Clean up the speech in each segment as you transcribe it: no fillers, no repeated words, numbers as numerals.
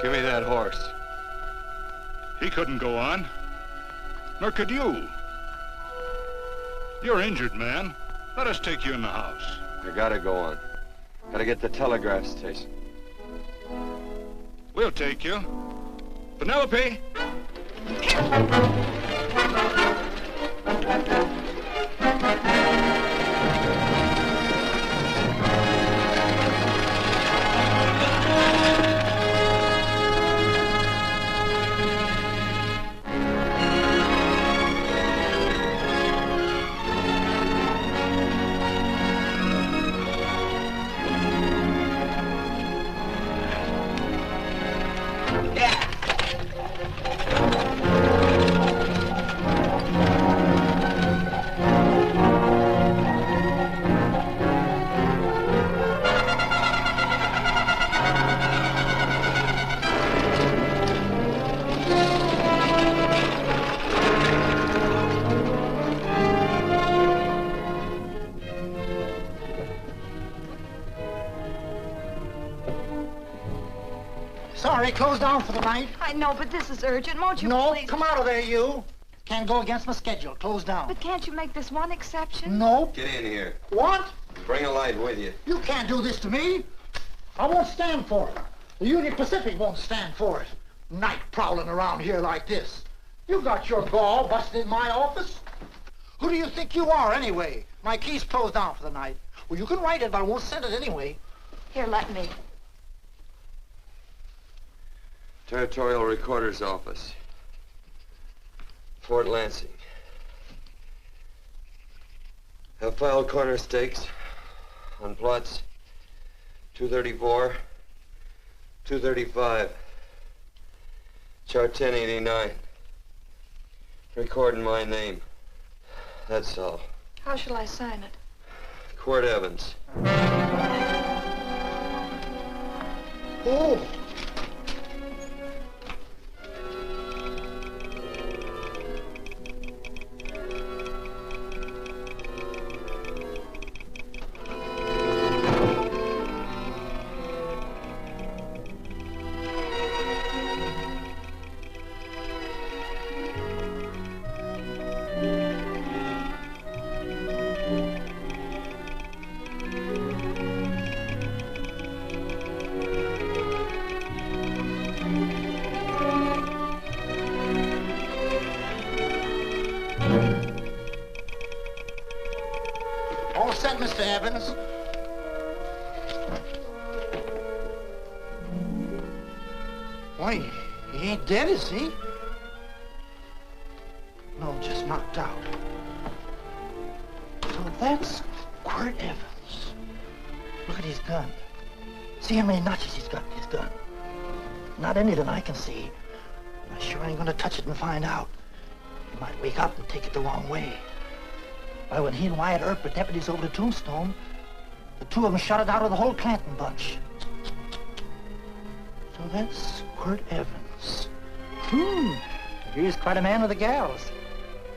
Give me that horse. He couldn't go on. Nor could you. You're injured, man. Let us take you in the house. I gotta go on. Gotta get the telegraph station. We'll take you. Penelope! Sorry, closed down for the night. I know, but this is urgent. Won't you No, please? come out of there, you. Can't go against my schedule. Closed down. But can't you make this one exception? No. Get in here. What? Bring a light with you. You can't do this to me. I won't stand for it. The Union Pacific won't stand for it. Night prowling around here like this. You got your gall busting in my office? Who do you think you are, anyway? My key's closed down for the night. Well, you can write it, but I won't send it anyway. Here, let me. Territorial Recorder's Office. Fort Lansing. Have filed corner stakes on plots 234, 235, chart 1089. Recording my name. That's all. How shall I sign it? Quirt Evans. Oh. All set, Mr. Evans. Why, he ain't dead, is he? No, just knocked out. So that's Quirt Evans. Look at his gun. See how many notches he's got in his gun. Not any that I can see. But I sure ain't gonna touch it and find out. He might wake up and take it the wrong way. Why, when he and Wyatt Earp were deputies over to Tombstone, the two of them shot it out of the whole Clanton bunch. So that's Quirt Evans. He's quite a man with the gals.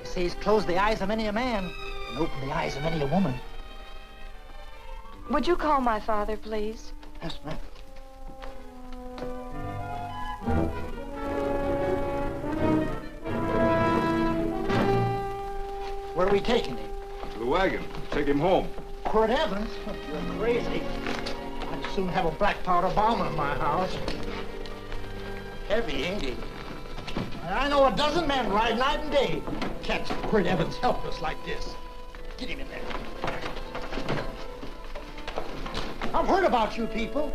They say he's closed the eyes of many a man and opened the eyes of many a woman. Would you call my father, please? Yes, ma'am. Where are we taking him? To the wagon. Take him home. Quirt Evans? You're crazy. I'd soon have a black powder bomb in my house. Heavy, ain't he? I know a dozen men ride night and day. Catch Quirt Evans helpless like this. Get him in there. I've heard about you people.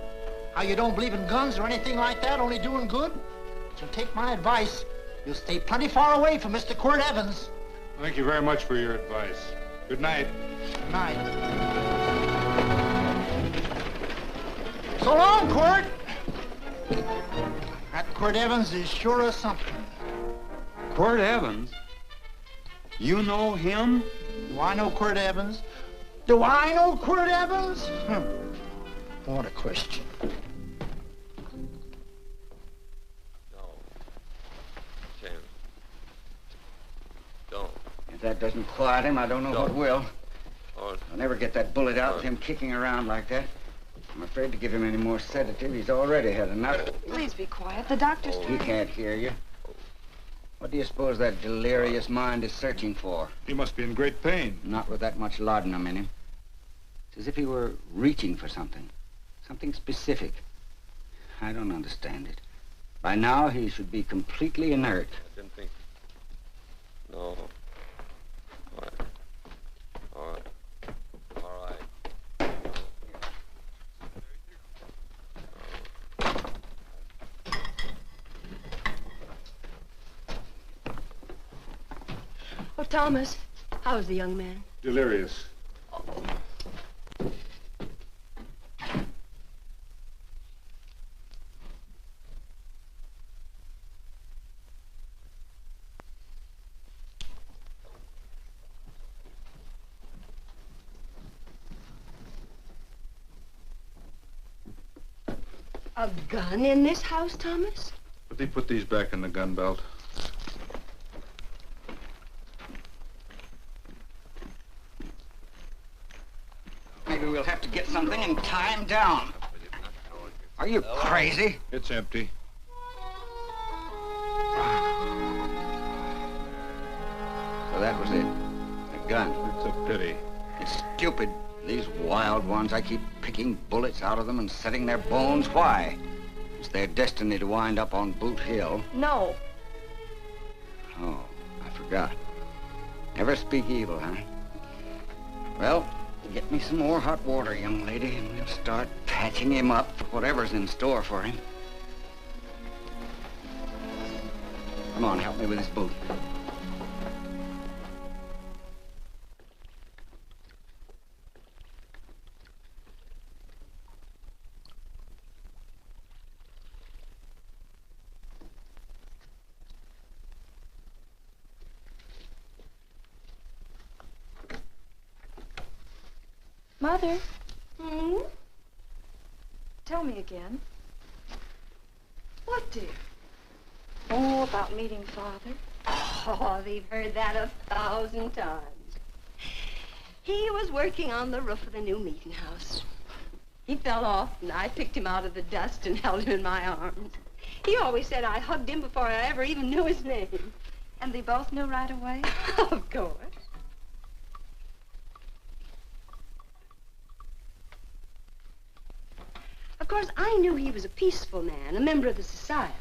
How you don't believe in guns or anything like that, only doing good. But you'll take my advice. You'll stay plenty far away from Mr. Quirt Evans. Thank you very much for your advice. Good night. Good night. So long, Quirt. That Quirt Evans is sure of something. Quirt Evans? You know him? Do I know Quirt Evans? Do I know Quirt Evans? What a question. No. Tim. Don't. If that doesn't quiet him, I don't know what will. Oh. I'll never get that bullet out with him kicking around like that. I'm afraid to give him any more sedative. He's already had enough. Please be quiet. The doctor's He can't hear you. What do you suppose that delirious mind is searching for? He must be in great pain. Not with that much laudanum in him. It's as if he were reaching for something. Something specific. I don't understand it. By now, he should be completely inert. I didn't think... No. All right. All right. All right. Oh, Thomas, how's the young man? Delirious. A gun in this house, Thomas? But they put these back in the gun belt. Maybe we'll have to get something and tie him down. Are you crazy? It's empty. So that was it. A gun. It's a pity. It's stupid. These wild ones, I keep picking bullets out of them and setting their bones. Why? It's their destiny to wind up on Boot Hill. No. Oh, I forgot. Never speak evil, huh? Well, get me some more hot water, young lady, and we'll start patching him up for whatever's in store for him. Come on, help me with his boot. Mother, Hmm? tell me again. What, dear? Oh, about meeting Father. Oh, they've heard that 1,000 times. He was working on the roof of the new meeting house. He fell off, and I picked him out of the dust and held him in my arms. He always said I hugged him before I ever even knew his name. And they both knew right away? Of course. Of course, I knew he was a peaceful man, a member of the society.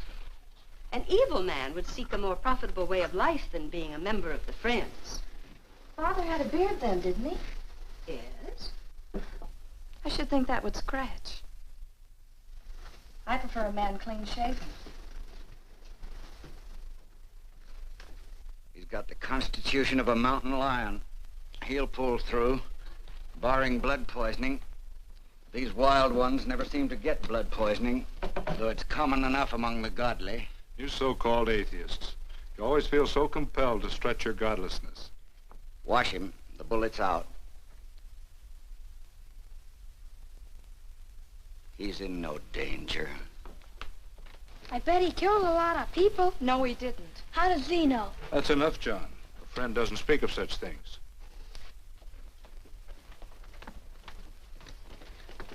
An evil man would seek a more profitable way of life than being a member of the Friends. Father had a beard then, didn't he? Yes? I should think that would scratch. I prefer a man clean shaven. He's got the constitution of a mountain lion. He'll pull through, barring blood poisoning. These wild ones never seem to get blood poisoning, though it's common enough among the godly. You so-called atheists. You always feel so compelled to stretch your godlessness. Wash him. The bullet's out. He's in no danger. I bet he killed a lot of people. No, he didn't. How does he know? That's enough, John. A friend doesn't speak of such things.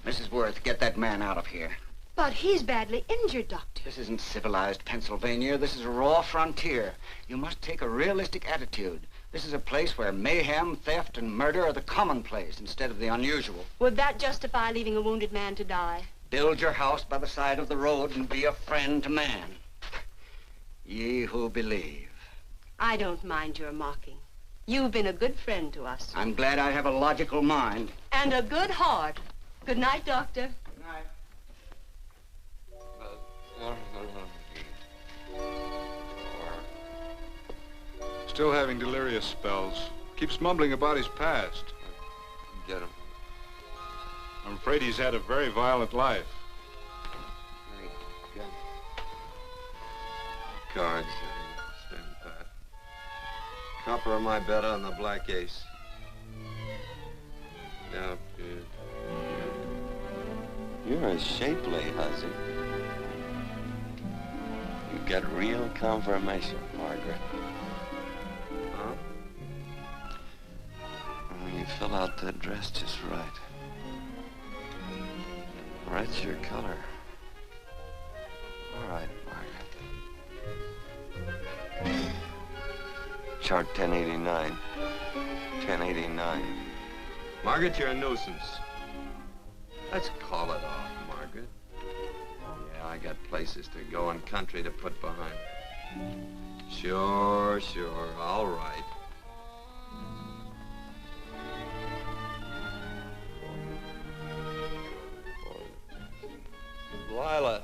Mrs. Worth, get that man out of here. But he's badly injured, Doctor. This isn't civilized Pennsylvania. This is a raw frontier. You must take a realistic attitude. This is a place where mayhem, theft, and murder are the commonplace instead of the unusual. Would that justify leaving a wounded man to die? Build your house by the side of the road and be a friend to man. Ye who believe. I don't mind your mocking. You've been a good friend to us. I'm glad I have a logical mind. And a good heart. Good night, Doctor. Good night. Still having delirious spells. Keeps mumbling about his past. Get him. I'm afraid he's had a very violent life. Good. Cards. Stand pat. Copper on my bet on the black ace. Now, good. You're a shapely hussy. You got real confirmation, Margaret. Huh? Well, you fill out that dress just right. That's your color. All right, Margaret. Chart 1089. 1089. Margaret, you're a nuisance. Let's call it off, Margaret. Yeah, I got places to go and country to put behind me. Sure, all right. Lila.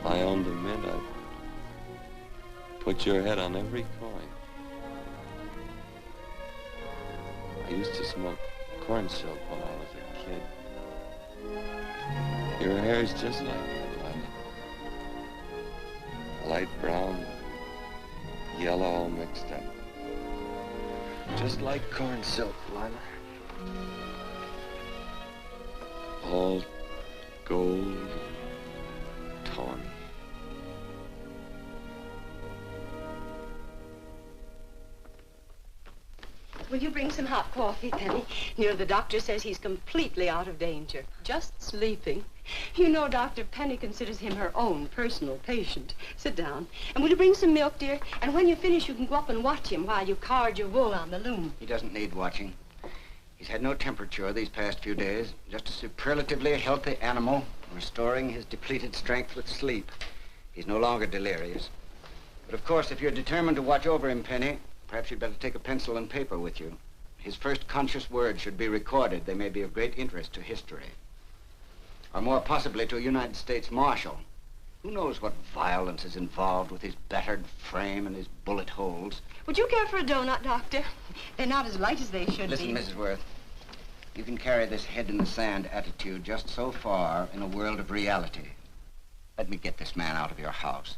I owned a mint. I'd put your head on every coin. I used to smoke corn silk when I was a kid. Your hair's just like that, Lila. Light brown, yellow all mixed up. Just like corn silk, Lila. All gold, tawny. Will you bring some hot coffee, Penny? You know, the doctor says he's completely out of danger. Just sleeping. You know, Dr. Penny considers him her own personal patient. Sit down. And will you bring some milk, dear? And when you finish, you can go up and watch him while you card your wool on the loom. He doesn't need watching. He's had no temperature these past few days. Just a superlatively healthy animal, restoring his depleted strength with sleep. He's no longer delirious. But of course, if you're determined to watch over him, Penny, perhaps you'd better take a pencil and paper with you. His first conscious words should be recorded. They may be of great interest to history. Or more possibly to a United States Marshal. Who knows what violence is involved with his battered frame and his bullet holes. Would you care for a donut, Doctor? They're not as light as they should Listen, be. Mrs. Worth. You can carry this head-in-the-sand attitude just so far in a world of reality. Let me get this man out of your house.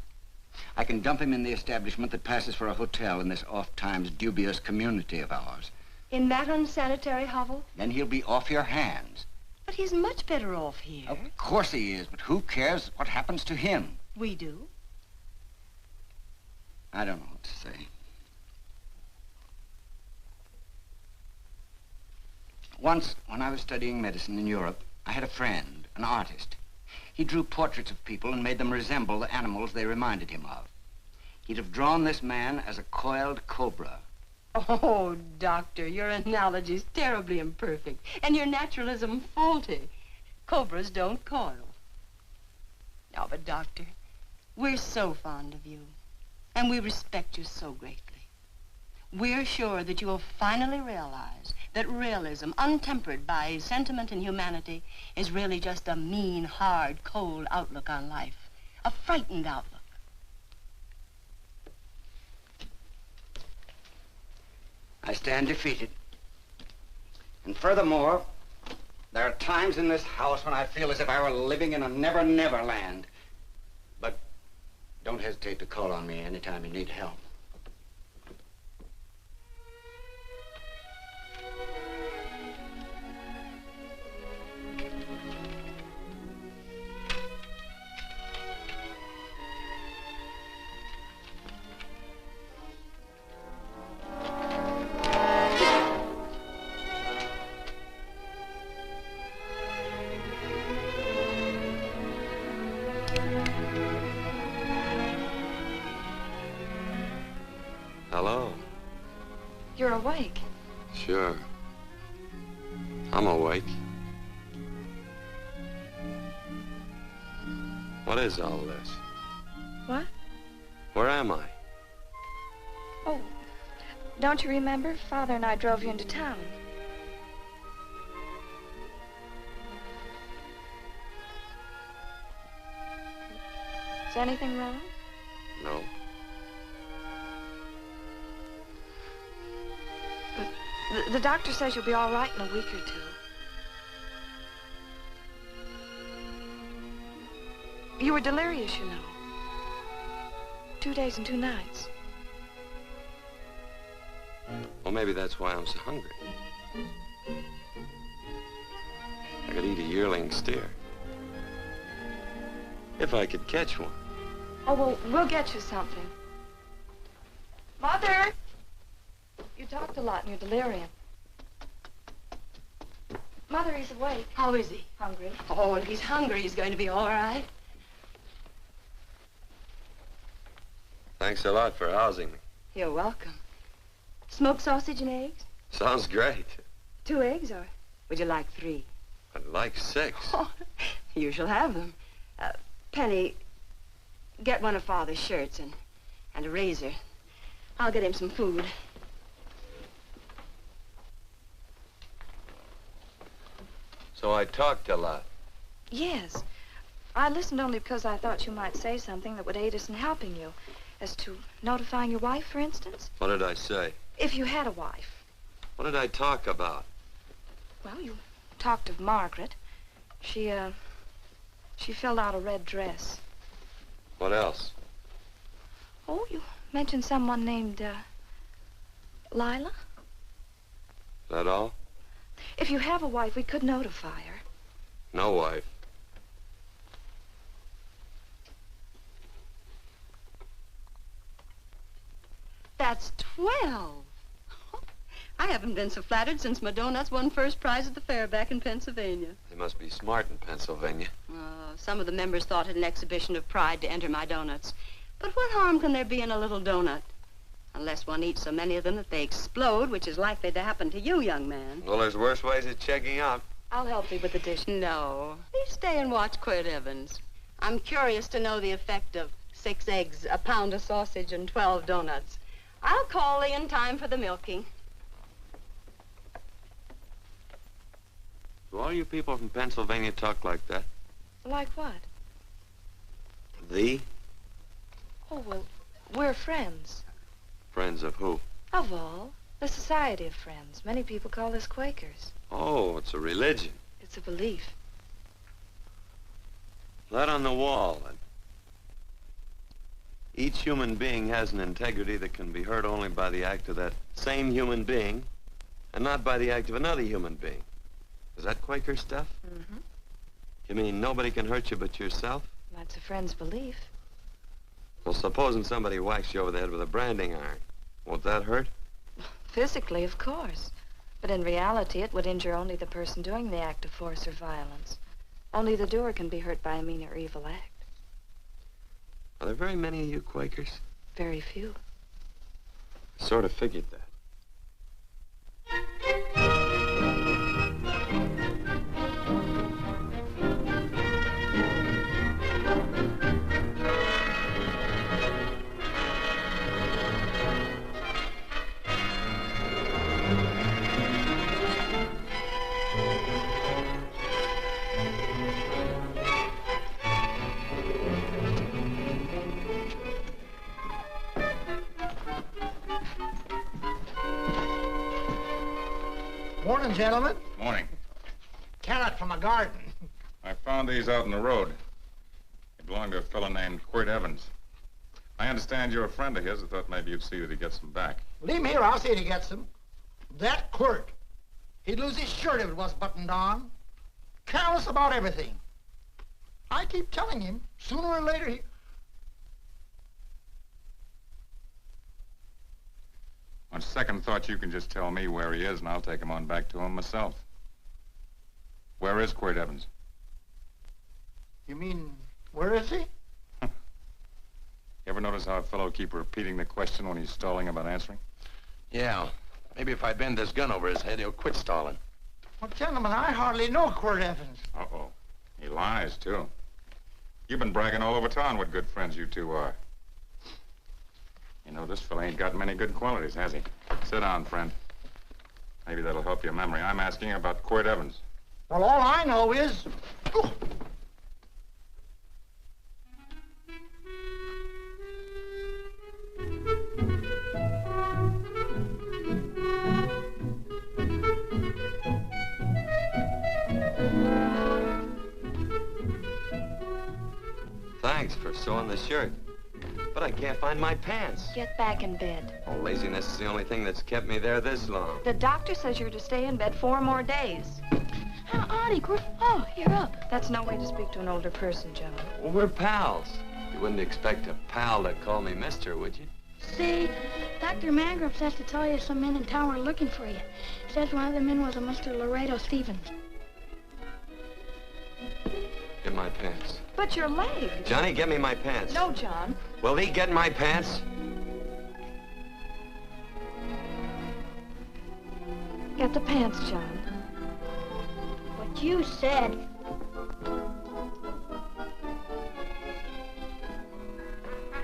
I can dump him in the establishment that passes for a hotel in this oft-times dubious community of ours. In that unsanitary hovel? Then he'll be off your hands. But he's much better off here. Of course he is, but who cares what happens to him? We do. I don't know what to say. Once, when I was studying medicine in Europe, I had a friend, an artist. He drew portraits of people and made them resemble the animals they reminded him of. He'd have drawn this man as a coiled cobra. Oh, Doctor, your analogy's terribly imperfect, and your naturalism faulty. Cobras don't coil. No, but Doctor, we're so fond of you, and we respect you so greatly. We're sure that you'll finally realize that realism, untempered by sentiment and humanity, is really just a mean, hard, cold outlook on life. A frightened outlook. I stand defeated. And furthermore, there are times in this house when I feel as if I were living in a never-never land. But don't hesitate to call on me anytime you need help. Hello. You're awake. Sure. I'm awake. What is all this? What? Where am I? Oh, don't you remember? Father and I drove you into town. Is anything wrong? No. The doctor says you'll be all right in a week or two. You were delirious, you know. 2 days and 2 nights. Well, maybe that's why I'm so hungry. I could eat a yearling steer. If I could catch one. Oh, well, we'll get you something. Mother! You talked a lot in your delirium. Mother, he's awake. How is he? Hungry. Oh, if he's hungry, he's going to be all right. Thanks a lot for housing me. You're welcome. Smoked sausage and eggs? Sounds great. 2 eggs, or would you like 3? I'd like 6. Oh, you shall have them. Penny, get one of Father's shirts and a razor. I'll get him some food. So I talked a lot. Yes. I listened only because I thought you might say something that would aid us in helping you. As to notifying your wife, for instance? What did I say? If you had a wife. What did I talk about? Well, you talked of Margaret. She filled out a red dress. What else? Oh, you mentioned someone named, Lila? Is that all? If you have a wife, we could notify her. No wife. That's 12. I haven't been so flattered since my donuts won first prize at the fair back in Pennsylvania. They must be smart in Pennsylvania. Some of the members thought it an exhibition of pride to enter my donuts. But what harm can there be in a little donut? Unless one eats so many of them that they explode, which is likely to happen to you, young man. Well, there's worse ways of checking out. I'll help you with the dish. No. You stay and watch Quirt Evans. I'm curious to know the effect of 6 eggs, a pound of sausage, and 12 donuts. I'll call Lee in time for the milking. Do all you people from Pennsylvania talk like that? Like what? The? Oh, well, we're friends. Friends of who? Of all. The Society of Friends. Many people call us Quakers. Oh, it's a religion. It's a belief. That on the wall. Each human being has an integrity that can be hurt only by the act of that same human being, and not by the act of another human being. Is that Quaker stuff? Mm-hmm. You mean nobody can hurt you but yourself? That's a friend's belief. Well, supposing somebody whacks you over the head with a branding iron. Won't that hurt? Physically, of course. But in reality, it would injure only the person doing the act of force or violence. Only the doer can be hurt by a mean or evil act. Are there very many of you Quakers? Very few. I sort of figured that. Morning, gentlemen. Morning. Carrot from a garden. I found these out in the road. They belong to a fellow named Quirt Evans. I understand you're a friend of his. I thought maybe you'd see that he gets them back. Leave him here, I'll see that he gets them. That Quirt. He'd lose his shirt if it was buttoned on. Careless about everything. I keep telling him, sooner or later he... On second thought, you can just tell me where he is, and I'll take him on back to him myself. Where is Quirt Evans? You mean, where is he? You ever notice how a fellow keep repeating the question when he's stalling about answering? Yeah. Maybe if I bend this gun over his head, he'll quit stalling. Well, gentlemen, I hardly know Quirt Evans. Uh-oh. He lies, too. You've been bragging all over town what good friends you two are. You know, this fella ain't got many good qualities, has he? Sit down, friend. Maybe that'll help your memory. I'm asking about Quirt Evans. Well, all I know is... Oh. Thanks for sewing the shirt. But I can't find my pants. Get back in bed. Oh, laziness is the only thing that's kept me there this long. The doctor says you're to stay in bed 4 more days. How odd, Quirt. Oh, you're up. That's no way to speak to an older person, Joe. Well, we're pals. You wouldn't expect a pal to call me mister, would you? See, Dr. Mangrove says to tell you some men in town are looking for you. Says one of the men was a Mr. Laredo Stevens. Get my pants. But your leg. Johnny, get me my pants. No, John. Will he get my pants? Get the pants, John. What you said.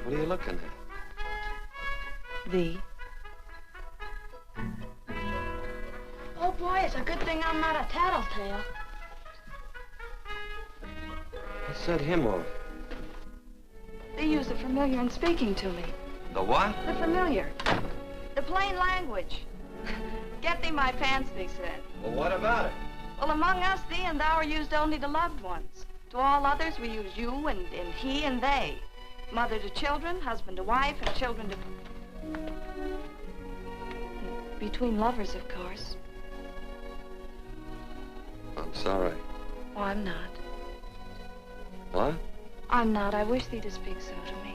What are you looking at? The. Oh, boy, it's a good thing I'm not a tattletale. What set him off? They use the familiar in speaking to me. The what? The familiar. The plain language. Get thee my pants, they said. Well, what about it? Well, among us, thee and thou are used only to loved ones. To all others, we use you and he and they. Mother to children, husband to wife, and children to... Between lovers, of course. I'm sorry. Oh, I'm not. What? I'm not. I wish thee to speak so to me.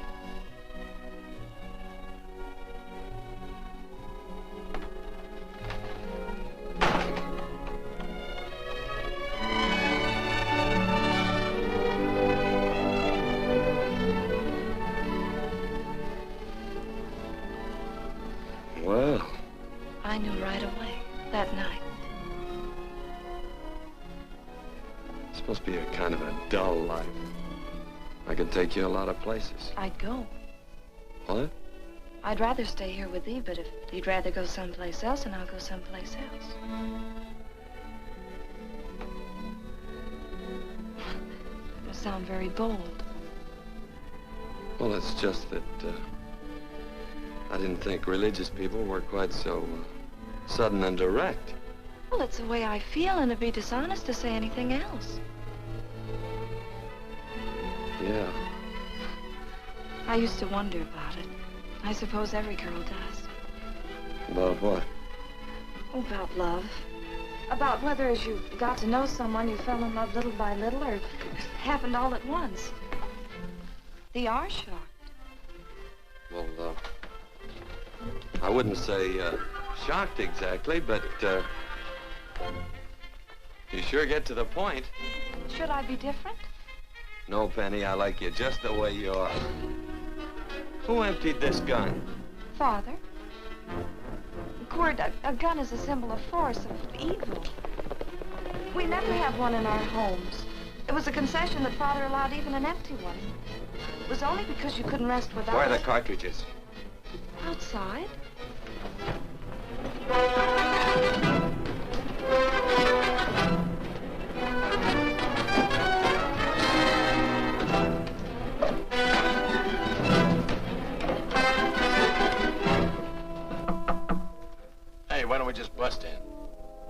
Well. I knew right away, that night. It's supposed to be a kind of a dull life. I could take you a lot of places. I'd go. What? I'd rather stay here with thee, but if you'd rather go someplace else, then I'll go someplace else. It must sound very bold. Well, it's just that, I didn't think religious people were quite so sudden and direct. Well, it's the way I feel, and it'd be dishonest to say anything else. Yeah. I used to wonder about it. I suppose every girl does. About what? Oh, about love. About whether as you got to know someone, you fell in love little by little, or it happened all at once. They are shocked. Well, I wouldn't say shocked exactly, but you sure get to the point. Should I be different? No, Penny, I like you just the way you are. Who emptied this gun? Father. Quirt, a gun is a symbol of force, of evil. We never have one in our homes. It was a concession that Father allowed even an empty one. It was only because you couldn't rest without Where are it. the cartridges? Outside. Hey, why don't we just bust in?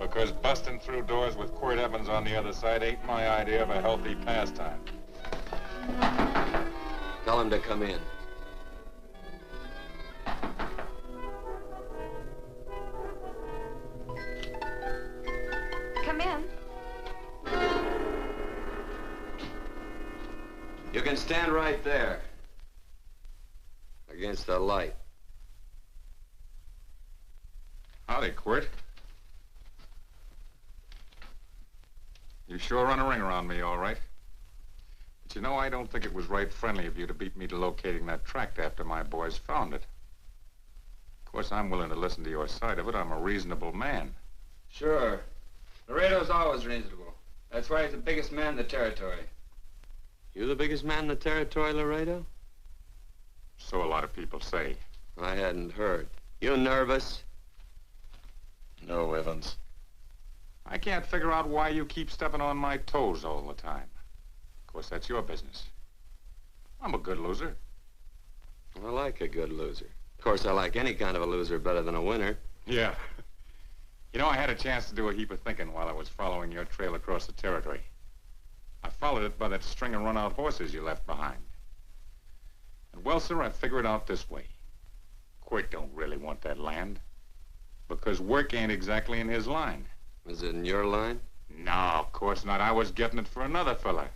Because busting through doors with Quirt Evans on the other side ain't my idea of a healthy pastime. Tell him to come in. Come in. You can stand right there. Against the light. Howdy, Quirt. You sure run a ring around me, all right. But you know, I don't think it was right friendly of you to beat me to locating that tract after my boys found it. Of course, I'm willing to listen to your side of it. I'm a reasonable man. Sure. Laredo's always reasonable. That's why he's the biggest man in the territory. You the biggest man in the territory, Laredo? So a lot of people say. I hadn't heard. You nervous? No, Evans. I can't figure out why you keep stepping on my toes all the time. Of course, that's your business. I'm a good loser. I like a good loser. Of course, I like any kind of a loser better than a winner. Yeah. You know, I had a chance to do a heap of thinking while I was following your trail across the territory. I followed it by that string of run-out horses you left behind. And, well, sir, I figure it out this way. Quirt don't really want that land. Because work ain't exactly in his line. Is it in your line? No, of course not. I was getting it for another fella.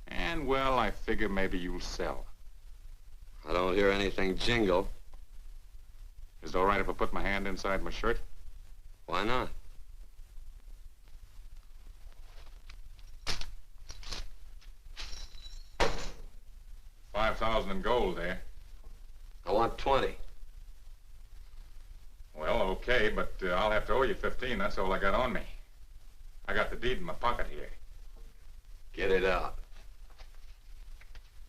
And, well, I figure maybe you'll sell. I don't hear anything jingle. Is it all right if I put my hand inside my shirt? Why not? $5,000 in gold there. I want 20. Well, okay, but I'll have to owe you 15. That's all I got on me. I got the deed in my pocket here. Get it out.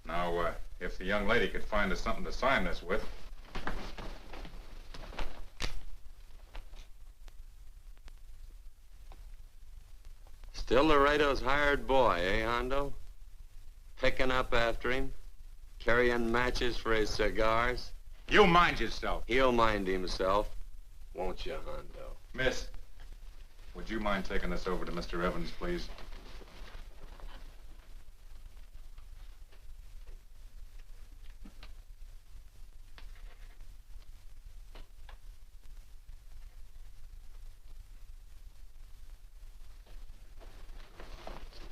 Now, if the young lady could find us something to sign this with. Still Laredo's hired boy, eh, Hondo? Picking up after him, carrying matches for his cigars. You mind yourself. He'll mind himself. Won't you, Hondo? Miss, would you mind taking this over to Mr. Evans, please?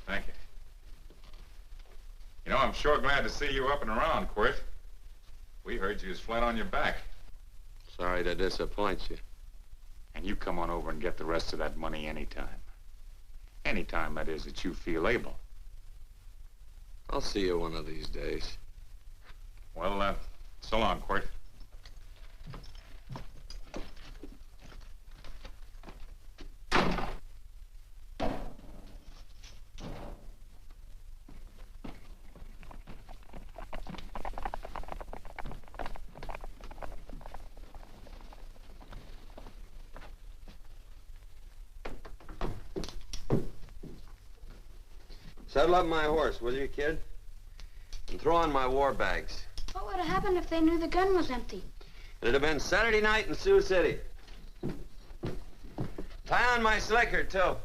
Thank you. You know, I'm sure glad to see you up and around, Quirt. We heard you was flat on your back. Sorry to disappoint you. And you come on over and get the rest of that money anytime. Anytime, that is, that you feel able. I'll see you one of these days. Well, so long, Quirt. Saddle up my horse, will you, kid? And throw on my war bags. What would have happened if they knew the gun was empty? It'd have been Saturday night in Sioux City. Tie on my slicker, too.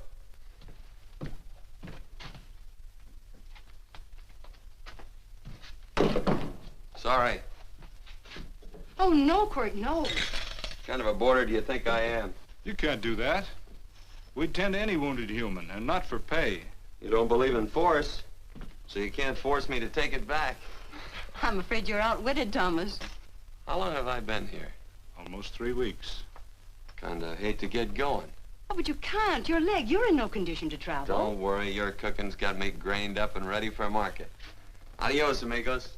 Sorry. Oh, no, Quirt, no. What kind of a boarder do you think I am? You can't do that. We'd tend to any wounded human, and not for pay. You don't believe in force, so you can't force me to take it back. I'm afraid you're outwitted, Thomas. How long have I been here? Almost 3 weeks. Kinda hate to get going. Oh, but you can't. Your leg, you're in no condition to travel. Don't worry, your cooking's got me grained up and ready for market. Adios, amigos.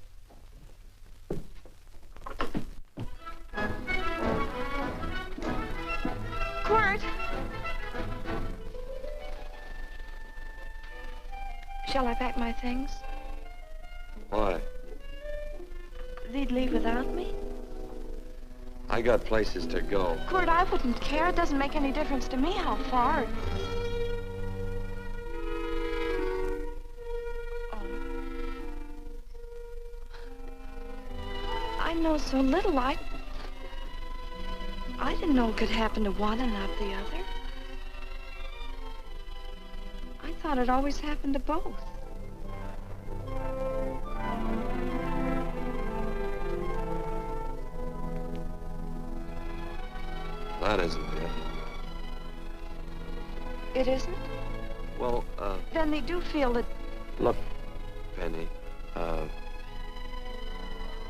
Quirt! Shall I pack my things? Why? They'd leave without me? I got places to go. Quirt, I wouldn't care. It doesn't make any difference to me how far. Oh. I know so little. I didn't know it could happen to one and not the other. I thought it always happened to both. That isn't it. It isn't? Well, Then they do feel that... Look, Penny,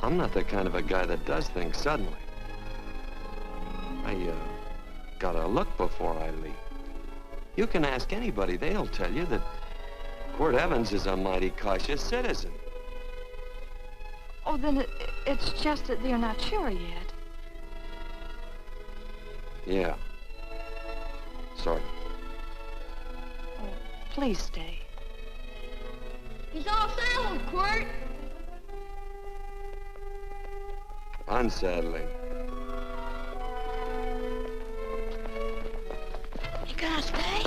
I'm not the kind of a guy that does things suddenly. I, gotta look before I leave. You can ask anybody, they'll tell you that Quirt Evans is a mighty cautious citizen. Oh, then it's just that they're not sure yet. Yeah. Sort of. Oh, please stay. He's all saddled, Quirt. Unsettling. You gonna stay?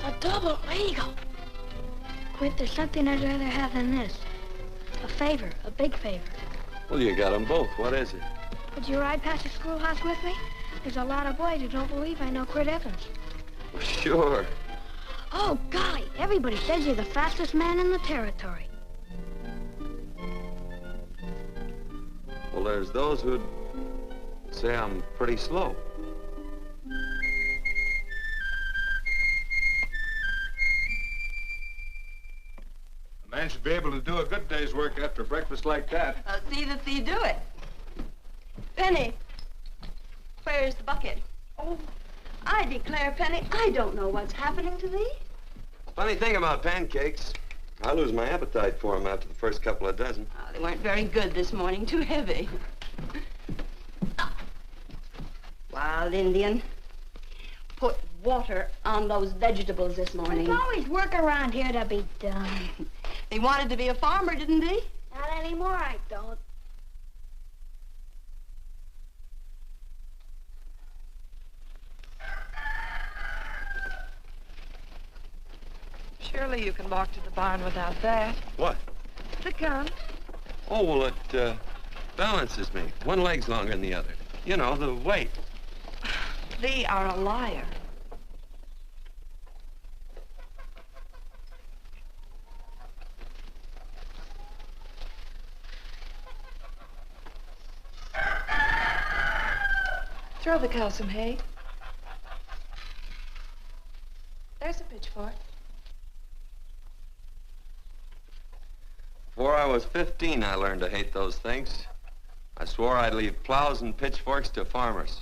A double eagle. Quirt, there's something I'd rather have than this. A favor, a big favor. Well, you got them both. What is it? Would you ride past the schoolhouse with me? There's a lot of boys who don't believe I know Quirt Evans. Well, sure. Oh, golly, everybody says you're the fastest man in the territory. Well, there's those who'd say I'm pretty slow. A man should be able to do a good day's work after breakfast like that. I'll see that you do it. Penny, where's the bucket? Oh, I declare, Penny, I don't know what's happening to thee. Funny thing about pancakes, I lose my appetite for them after the first couple of dozen. Oh, they weren't very good this morning. Too heavy. Wild Indian. Put water on those vegetables this morning. There's always work around here to be done. He wanted to be a farmer, didn't he? Not anymore, I don't. Surely you can walk to the barn without that. What? The gun. Oh, well, it balances me. One leg's longer than the other. You know, the weight. Thee are a liar. Throw the cow some hay. There's a pitchfork. Before I was 15, I learned to hate those things. I swore I'd leave plows and pitchforks to farmers.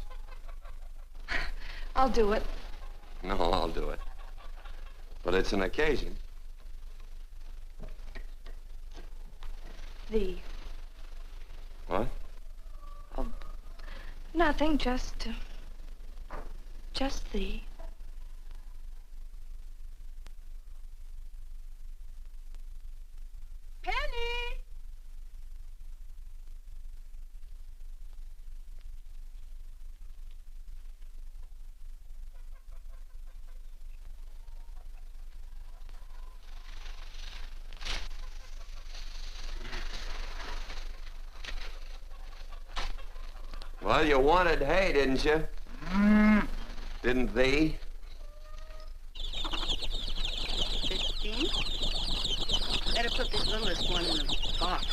I'll do it. No, I'll do it. But it's an occasion. Thee. What? Oh, nothing, just thee. Penny! Well, you wanted hay, didn't you? Didn't thee? 15? Better put this littlest one in the box.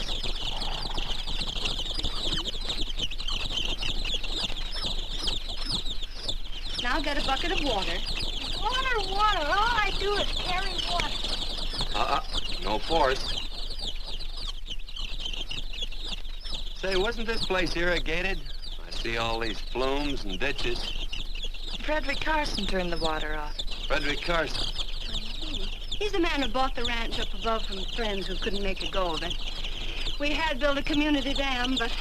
16. Now get a bucket of water. Water, water. All I do is carry water. No force. Say, wasn't this place irrigated? I see all these flumes and ditches. Frederick Carson turned the water off. Frederick Carson. He's the man who bought the ranch up above from friends who couldn't make a go of it. We had built a community dam, but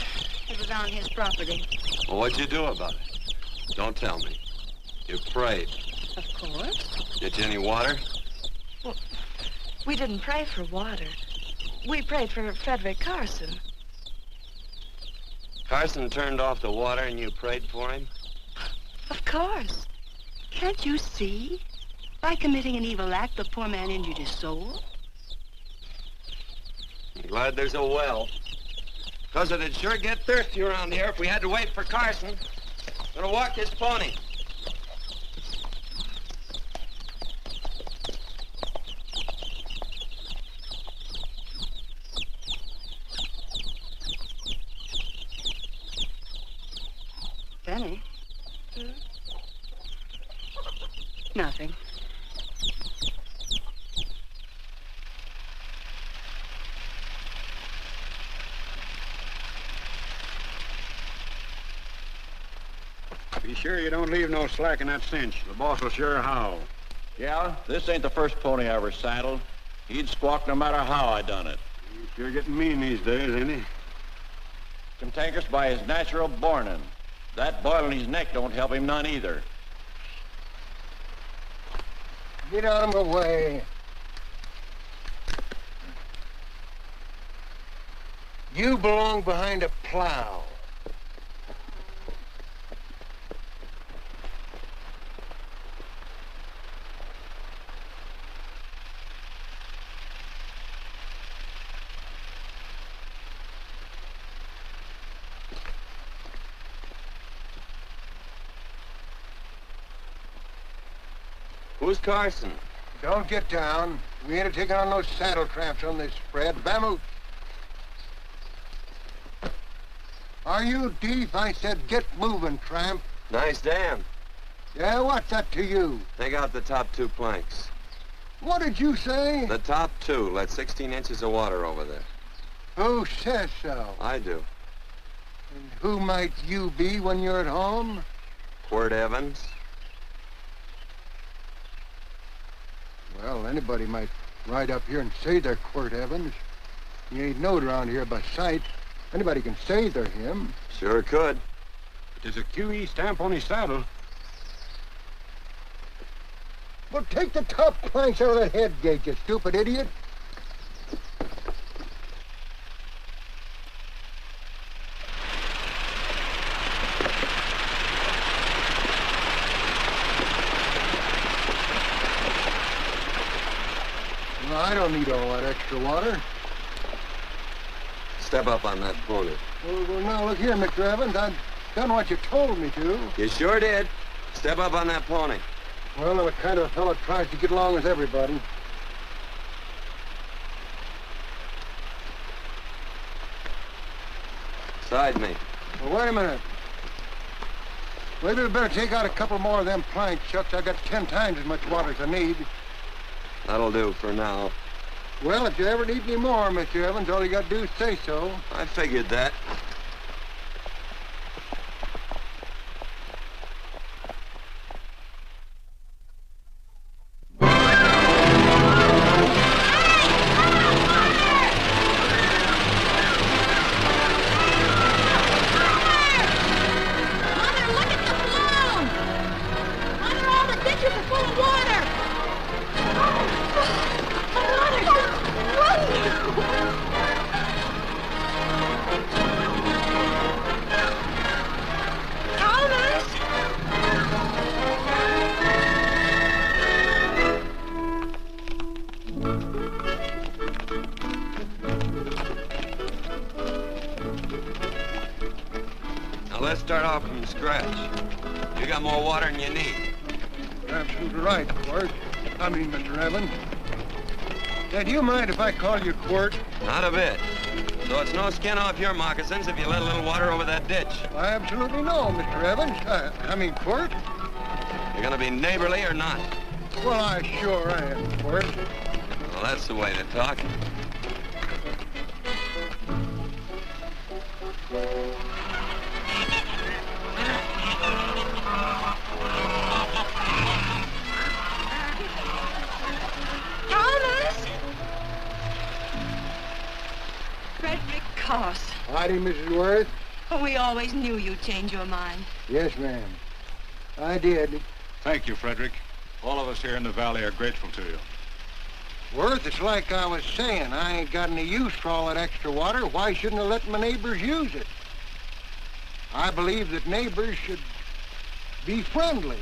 it was on his property. Well, what'd you do about it? Don't tell me. You prayed. Of course. Get you any water? Well, we didn't pray for water. We prayed for Frederick Carson. Carson turned off the water and you prayed for him? Of course. Can't you see? By committing an evil act, the poor man injured his soul. I'm glad there's a well. Because it'd sure get thirsty around here if we had to wait for Carson. Gonna walk his pony. Benny? Nothing. Be sure you don't leave no slack in that cinch. The boss will sure howl. Yeah, this ain't the first pony I ever saddled. He'd squawk no matter how I done it. He's sure getting mean these days, ain't he? Cantankerous by his natural bornin'. That boil in his neck don't help him none either. Get out of my way. You belong behind a plow. Who's Carson? Don't get down. We ain't taking on no saddle tramps on this spread. Vamoose. Are you deef? I said get moving, tramp. Nice dam. Yeah, what's that to you? Take out the top 2 planks. What did you say? The top 2. Let 16 inches of water over there. Who says so? I do. And who might you be when you're at home? Quirt Evans. Well, anybody might Ride up here and say they're Quirt Evans. He ain't knowed around here by sight. Anybody can say they're him. Sure could. But there's a QE stamp on his saddle. Well, take the top planks out of that head gate, you stupid idiot. No, I don't need all that extra water. Step up on that pony. Well, now, look here, Mr. Evans. I've done what you told me to. You sure did. Step up on that pony. Well, I'm the kind of a fellow tries to get along with everybody. Side me. Well, wait a minute. Maybe we better take out a couple more of them planks, Chucks. I got 10 times as much water as I need. That'll do for now. Well, if you ever need any more, Mr. Evans, all you got to do is say so. I figured that. Let's start off from scratch. You got more water than you need. You're absolutely right, Quirt. I mean, Mr. Evans. Yeah, do you mind if I call you Quirt? Not a bit. So it's no skin off your moccasins if you let a little water over that ditch. I absolutely know, Mr. Evans. I mean, Quirt. You're gonna be neighborly or not? Well, I sure am, Quirt. Well, that's the way to talk. Howdy, Mrs. Worth. Oh, we always knew you'd change your mind. Yes, ma'am. I did. Thank you, Frederick. All of us here in the valley are grateful to you. Worth, it's like I was saying. I ain't got any use for all that extra water. Why shouldn't I let my neighbors use it? I believe that neighbors should be friendly.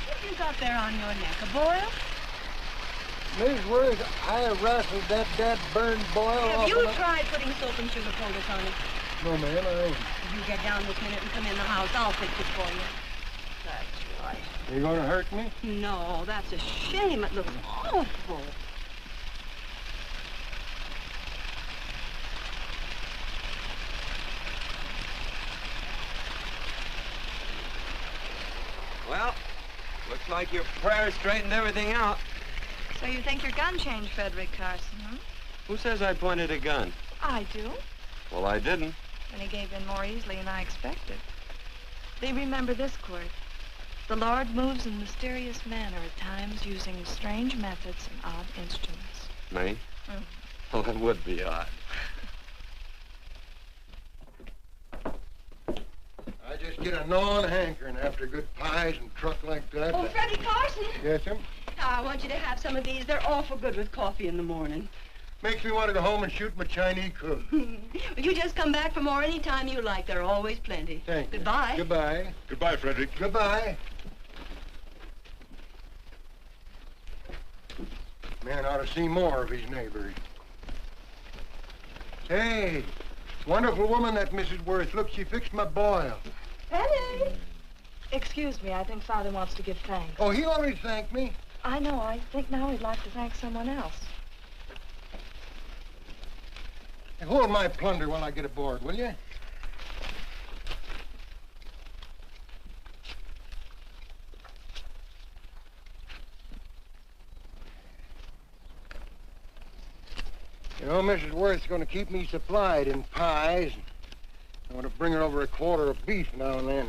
What have you got there on your neck, a boil? Miss Worth, I wrestled that burned boil off. Have you tried putting soap and sugar poultice on it? No, ma'am, I ain't. If you get down this minute and come in the house, I'll fix it for you. That's right. You gonna hurt me? No, that's a shame. It looks awful. Well, looks like your prayer straightened everything out. So you think your gun changed Frederick Carson, huh? Who says I pointed a gun? I do. Well, I didn't. And he gave in more easily than I expected. They remember this, Quirt. The Lord moves in mysterious manner at times using strange methods and odd instruments. Me? Mm. Well, that would be odd. I just get a gnawing hankering after good pies and truck like that. Oh, Freddie Carson. Yes, ma'am? I want you to have some of these. They're awful good with coffee in the morning. Makes me want to go home and shoot my Chinese cook. You just come back for more any time you like. There are always plenty. Thank you. Goodbye. Goodbye. Goodbye, Frederick. Goodbye. Man ought to see more of his neighbors. Hey, wonderful woman, that Mrs. Worth. Look, she fixed my boil. Penny! Excuse me, I think Father wants to give thanks. Oh, he already thanked me. I know. I think now he'd like to thank someone else. Hey, hold my plunder while I get aboard, will you? You know, Mrs. Worth's going to keep me supplied in pies. I want to bring her over a quarter of beef now and then.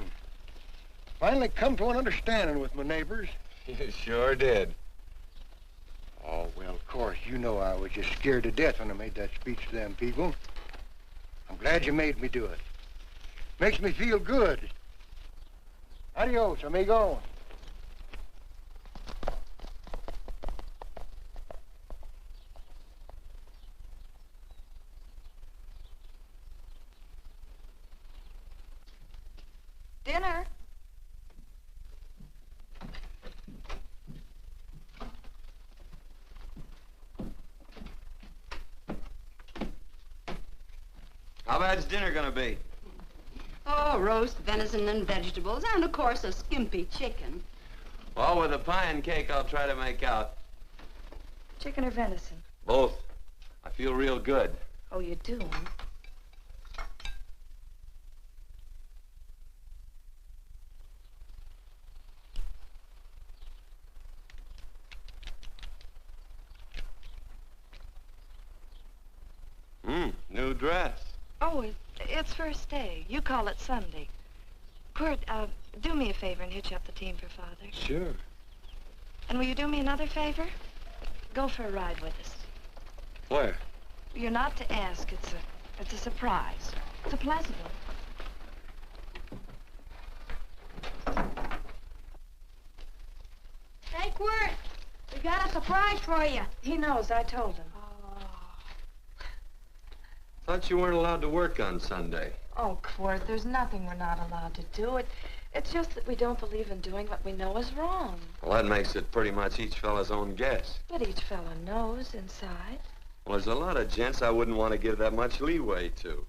Finally come to an understanding with my neighbors. You sure did. Oh, well, of course, you know I was just scared to death when I made that speech to them people. I'm glad you made me do it. Makes me feel good. Adios, amigo. Dinner. How bad's dinner gonna be? Oh, roast venison and vegetables, and of course a skimpy chicken. Well, with a pie and cake, I'll try to make out. Chicken or venison? Both. I feel real good. Oh, you do? New dress. Oh, it's first day. You call it Sunday. Quirt, do me a favor and hitch up the team for Father. Sure. And will you do me another favor? Go for a ride with us. Where? You're not to ask. It's a surprise. It's a pleasant one. Hey, Quirt, we got a surprise for you. He knows. I told him. Thought you weren't allowed to work on Sunday. Oh, Quirt, there's nothing we're not allowed to do. It's just that we don't believe in doing what we know is wrong. Well, that makes it pretty much each fella's own guess. But each fella knows inside. Well, there's a lot of gents I wouldn't want to give that much leeway to.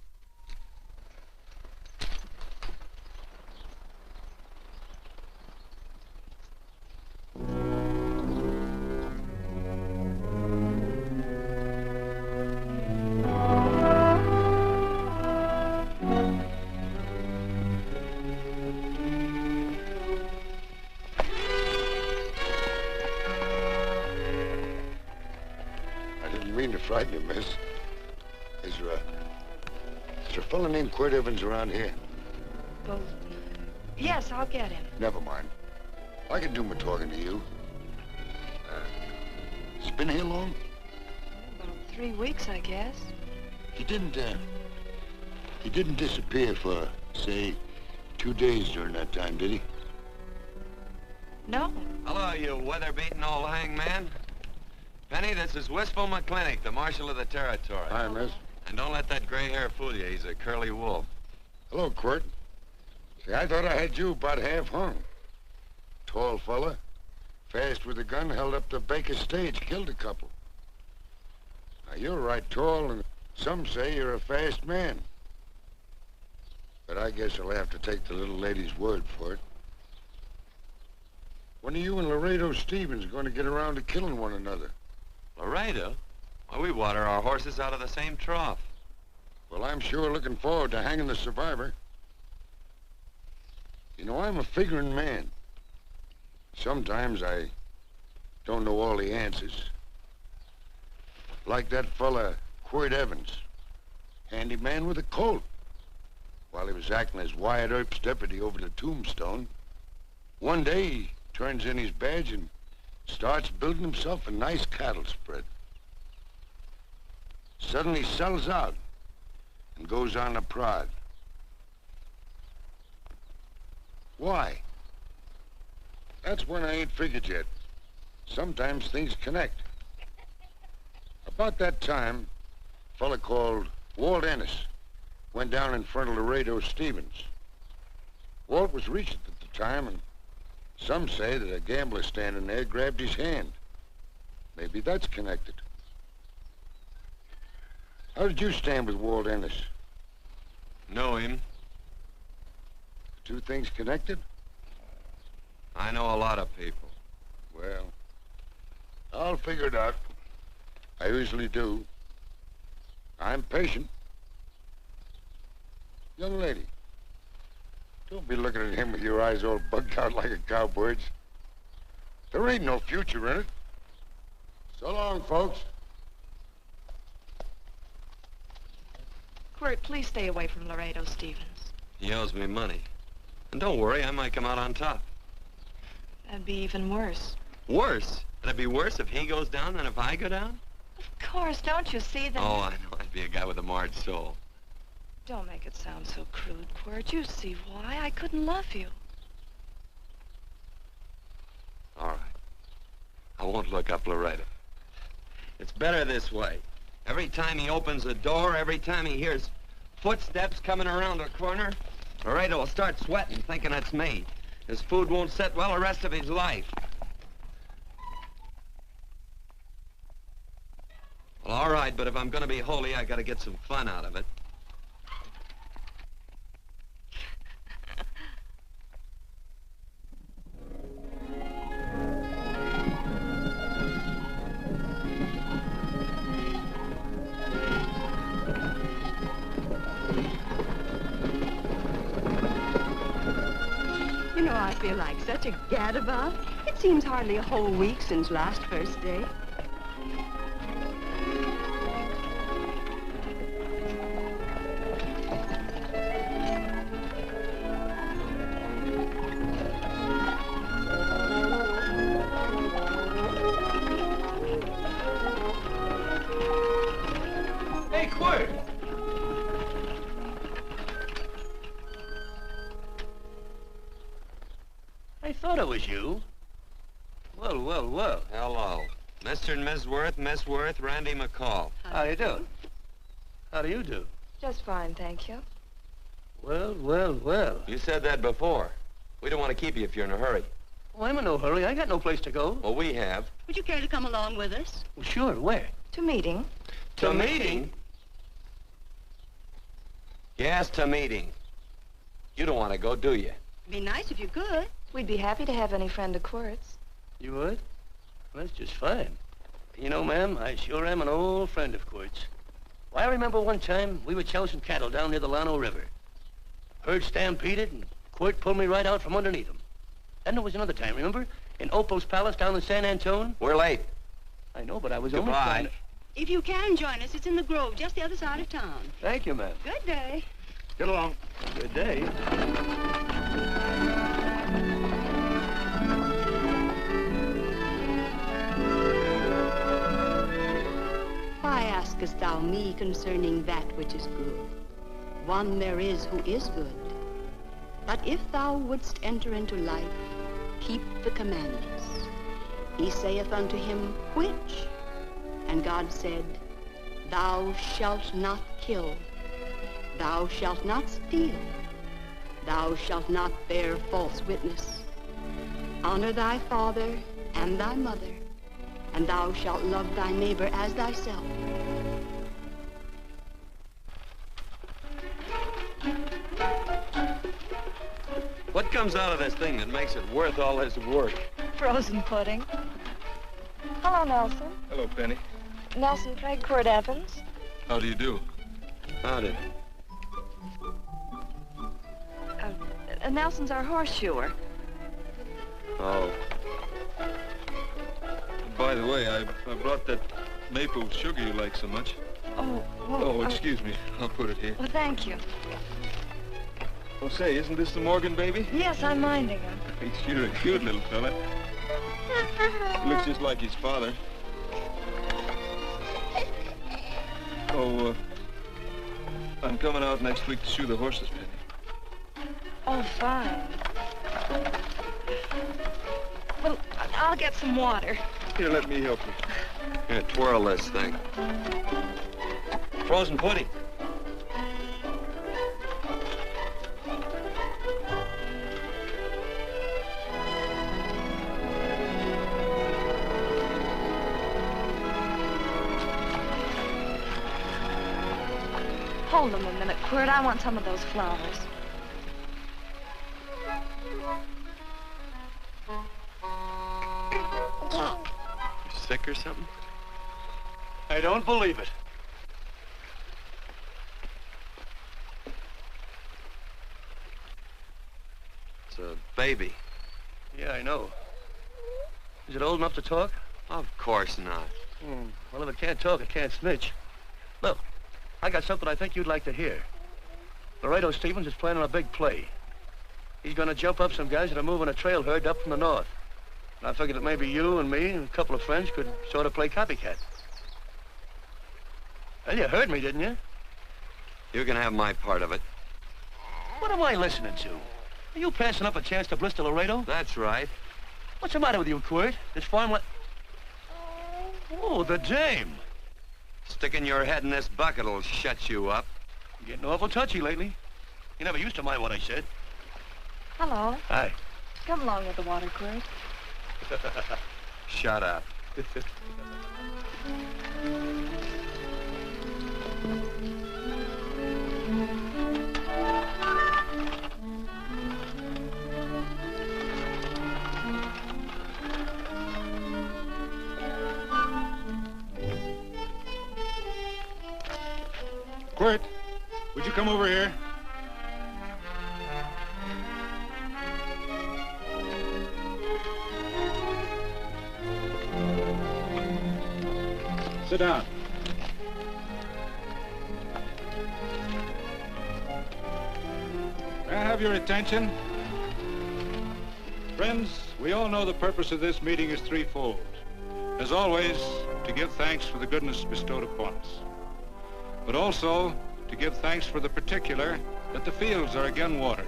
Frighten you, miss. Is there a fella named Quirt Evans around here? Well, yes, I'll get him. Never mind. I can do my talking to you. He's been here long? About 3 weeks, I guess. He didn't disappear for, say, 2 days during that time, did he? No. Hello, you weather-beaten old hangman. Penny, this is Wistful McClintock, the Marshal of the Territory. Hi, miss. And don't let that gray hair fool you. He's a curly wolf. Hello, Quirt. See, I thought I had you about half hung. Tall fella, fast with a gun, held up the Baker stage, killed a couple. Now, you're right tall, and some say you're a fast man. But I guess I'll have to take the little lady's word for it. When are you and Laredo Stevens going to get around to killing one another? Laredo? Well, we water our horses out of the same trough. Well, I'm sure looking forward to hanging the survivor. You know, I'm a figuring man. Sometimes I don't know all the answers. Like that fella, Quirt Evans. Handy man with a Colt. While he was acting as Wyatt Earp's deputy over the Tombstone, one day he turns in his badge and starts building himself a nice cattle spread. Suddenly sells out and goes on a prod. Why? That's when I ain't figured yet. Sometimes things connect. About that time, a fella called Walt Ennis went down in front of Laredo Stevens. Walt was Regent at the time, and some say that a gambler standing there grabbed his hand. Maybe that's connected. How did you stand with Walt Ennis? Know him. The two things connected? I know a lot of people. Well, I'll figure it out. I usually do. I'm patient. Young lady, don't be looking at him with your eyes all bugged out like a cowbird's. There ain't no future in it. So long, folks. Quirt, please stay away from Laredo Stevens. He owes me money. And don't worry, I might come out on top. That'd be even worse. Worse? It'd be worse if he goes down than if I go down? Of course, don't you see that? Oh, I know. I'd be a guy with a marred soul. Don't make it sound so crude, Quirt. You see why. I couldn't love you. All right. I won't look up Laredo. It's better this way. Every time he opens the door, every time he hears footsteps coming around the corner, Laredo will start sweating, thinking it's me. His food won't sit well the rest of his life. Well, all right, but if I'm gonna be holy, I gotta get some fun out of it. You know, I feel like such a gadabout. It seems hardly a whole week since last first day. Hey, Quirt! I thought it was you. Well, well, well. Hello. Mr. and Miss Worth, Randy McCall. How you doing? How do you do? Just fine, thank you. Well, well, well. You said that before. We don't want to keep you if you're in a hurry. Oh, I'm in no hurry. I got no place to go. Well, we have. Would you care to come along with us? Well, sure. Where? To meeting. To meeting? Yes, to meeting. You don't want to go, do you? It'd be nice if you could. We'd be happy to have any friend of Quirt's. You would? Well, that's just fine. You know, ma'am, I sure am an old friend of Quirt's. Why, I remember one time we were chousing cattle down near the Llano River. Herd stampeded, and Quirt pulled me right out from underneath him. Then there was another time, remember? In Opal's Palace down in San Antone? We're late. I know, but I was only Goodbye. trying to... If you can join us, it's in the Grove, just the other side of town. Thank you, ma'am. Good day. Get along. Good day. Why askest thou me concerning that which is good? One there is who is good. But if thou wouldst enter into life, keep the commandments. He saith unto him, which? And God said, thou shalt not kill. Thou shalt not steal. Thou shalt not bear false witness. Honor thy father and thy mother, and thou shalt love thy neighbor as thyself. What comes out of this thing that makes it worth all this work? Frozen pudding. Hello, Nelson. Hello, Penny. Nelson Craig, Quirt Evans. How do you do? Howdy. Nelson's our horseshoer. Oh. By the way, I brought that maple sugar you like so much. Oh, well, Oh, excuse me. I'll put it here. Well, thank you. Oh, say, isn't this the Morgan baby? Yes, I'm minding him. He's sure a cute little fella. Looks just like his father. Oh, I'm coming out next week to shoe the horses, Penny. Oh, fine. Well, I'll get some water. Here, let me help you. Here, twirl this thing. Frozen pudding. Hold them a minute, Quirt. I want some of those flowers. You sick or something? I don't believe it. It's a baby. Yeah, I know. Is it old enough to talk? Of course not. Well, if it can't talk, it can't snitch. Look, I got something I think you'd like to hear. Laredo Stevens is planning a big play. He's gonna jump up some guys that are moving a trail herd up from the north. And I figured that maybe you and me and a couple of friends could sort of play copycat. Well, you heard me, didn't you? You can have my part of it. What am I listening to? Are you passing up a chance to blister Laredo? That's right. What's the matter with you, Quirt? This farm Oh, the dame. Sticking your head in this bucket will shut you up. You're getting awful touchy lately. You never used to mind what I said. Hello. Hi. Come along with the water, Quirt. Shut up. Quirt, would you come over here? Sit down. May I have your attention? Friends, we all know the purpose of this meeting is threefold. As always, to give thanks for the goodness bestowed upon us, but also to give thanks for the particular that the fields are again watered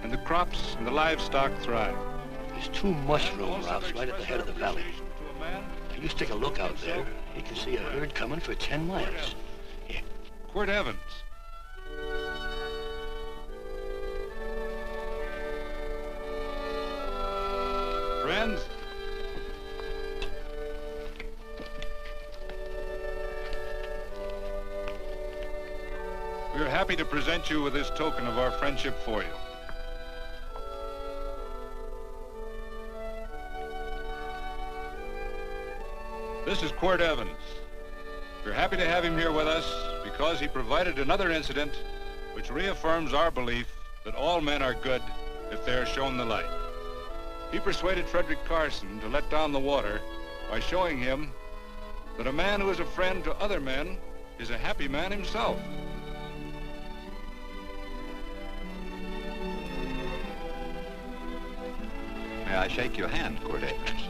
and the crops and the livestock thrive. There's 2 mushroom routes right at the head of the valley. If you stick a look out there, you can see a herd coming for 10 miles. Here. Quirt Evans. Friends, we are happy to present you with this token of our friendship for you. This is Quirt Evans. We're happy to have him here with us because he provided another incident which reaffirms our belief that all men are good if they are shown the light. He persuaded Frederick Carson to let down the water by showing him that a man who is a friend to other men is a happy man himself. May I shake your hand, Quirt Evans?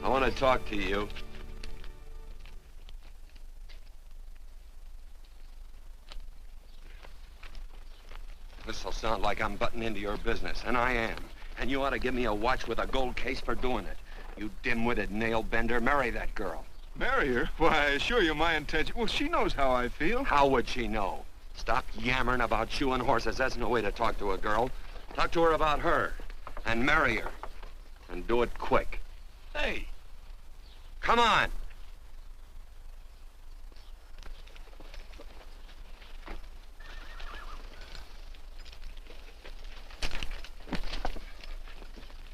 I want to talk to you. This'll sound like I'm butting into your business, and I am. And you ought to give me a watch with a gold case for doing it. You dim-witted nail-bender, marry that girl. Marry her? Why, I assure you my intention... Well, she knows how I feel. How would she know? Stop yammering about shoeing horses. That's no way to talk to a girl. Talk to her about her, and marry her. And do it quick. Hey. Come on.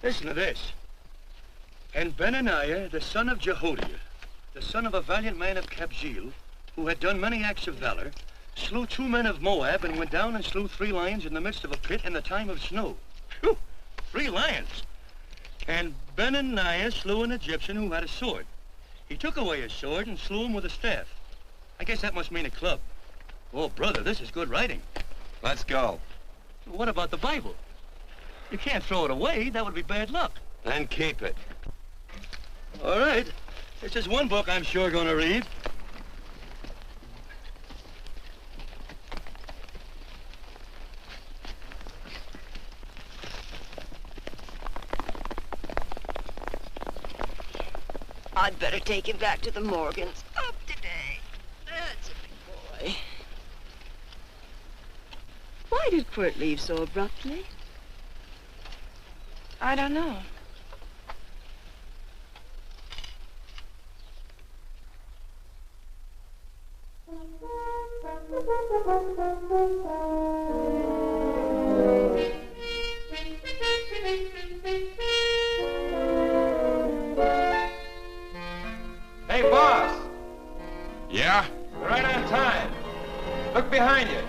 Listen to this. And Benaniah, the son of Jehoiada, the son of a valiant man of Kabzeel, who had done many acts of valor, slew 2 men of Moab and went down and slew 3 lions in the midst of a pit in the time of snow. Phew! 3 lions. And Benaniah slew an Egyptian who had a sword. He took away his sword and slew him with a staff. I guess that must mean a club. Oh, brother, this is good writing. Let's go. What about the Bible? You can't throw it away. That would be bad luck. Then keep it. All right. This is one book I'm sure going to read. I'd better take him back to the Morgans. Up today. That's a big boy. Why did Quirt leave so abruptly? I don't know. Hey, boss! Yeah? Right on time. Look behind you.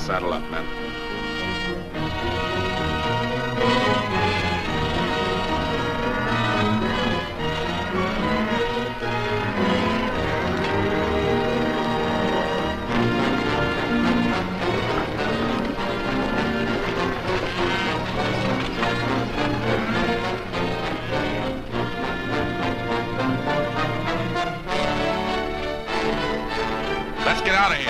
Saddle up, men. Let's get out of here.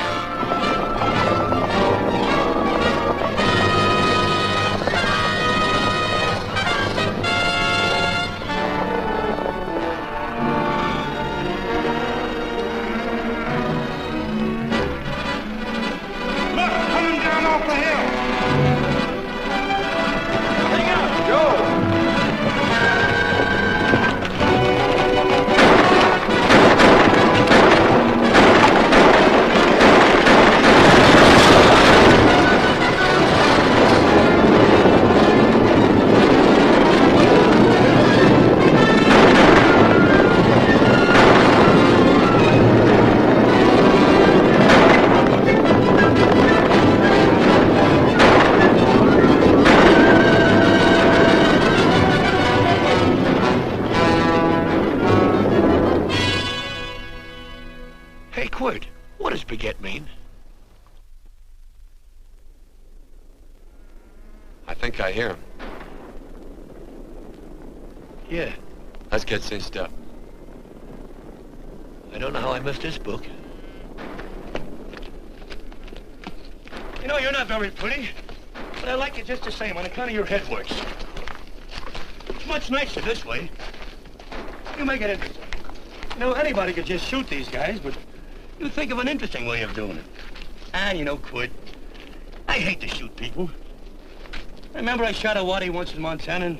I hear him. Yeah. Let's get cinched up. I don't know how I missed this book. You know, you're not very pretty, but I like you just the same on account of your head works. It's much nicer this way. You make it interesting. You know, anybody could just shoot these guys, but you think of an interesting way of doing it. And you know, Quirt, I hate to shoot people. I remember I shot a waddy once in Montana, and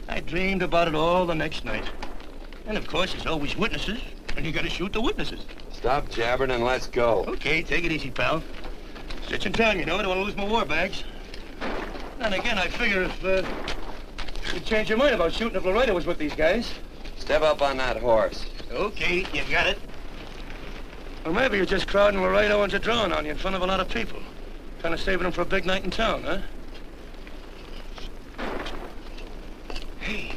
I dreamed about it all the next night. And of course, there's always witnesses, and you gotta shoot the witnesses. Stop jabbering and let's go. Okay, take it easy, pal. Stitch and time, you know, I don't want to lose my war bags. And again, I figure if you'd change your mind about shooting if Laredo was with these guys. Step up on that horse. Okay, you got it. Or maybe you're just crowding Laredo into drawing on you in front of a lot of people. Kind of saving them for a big night in town, huh? Hey,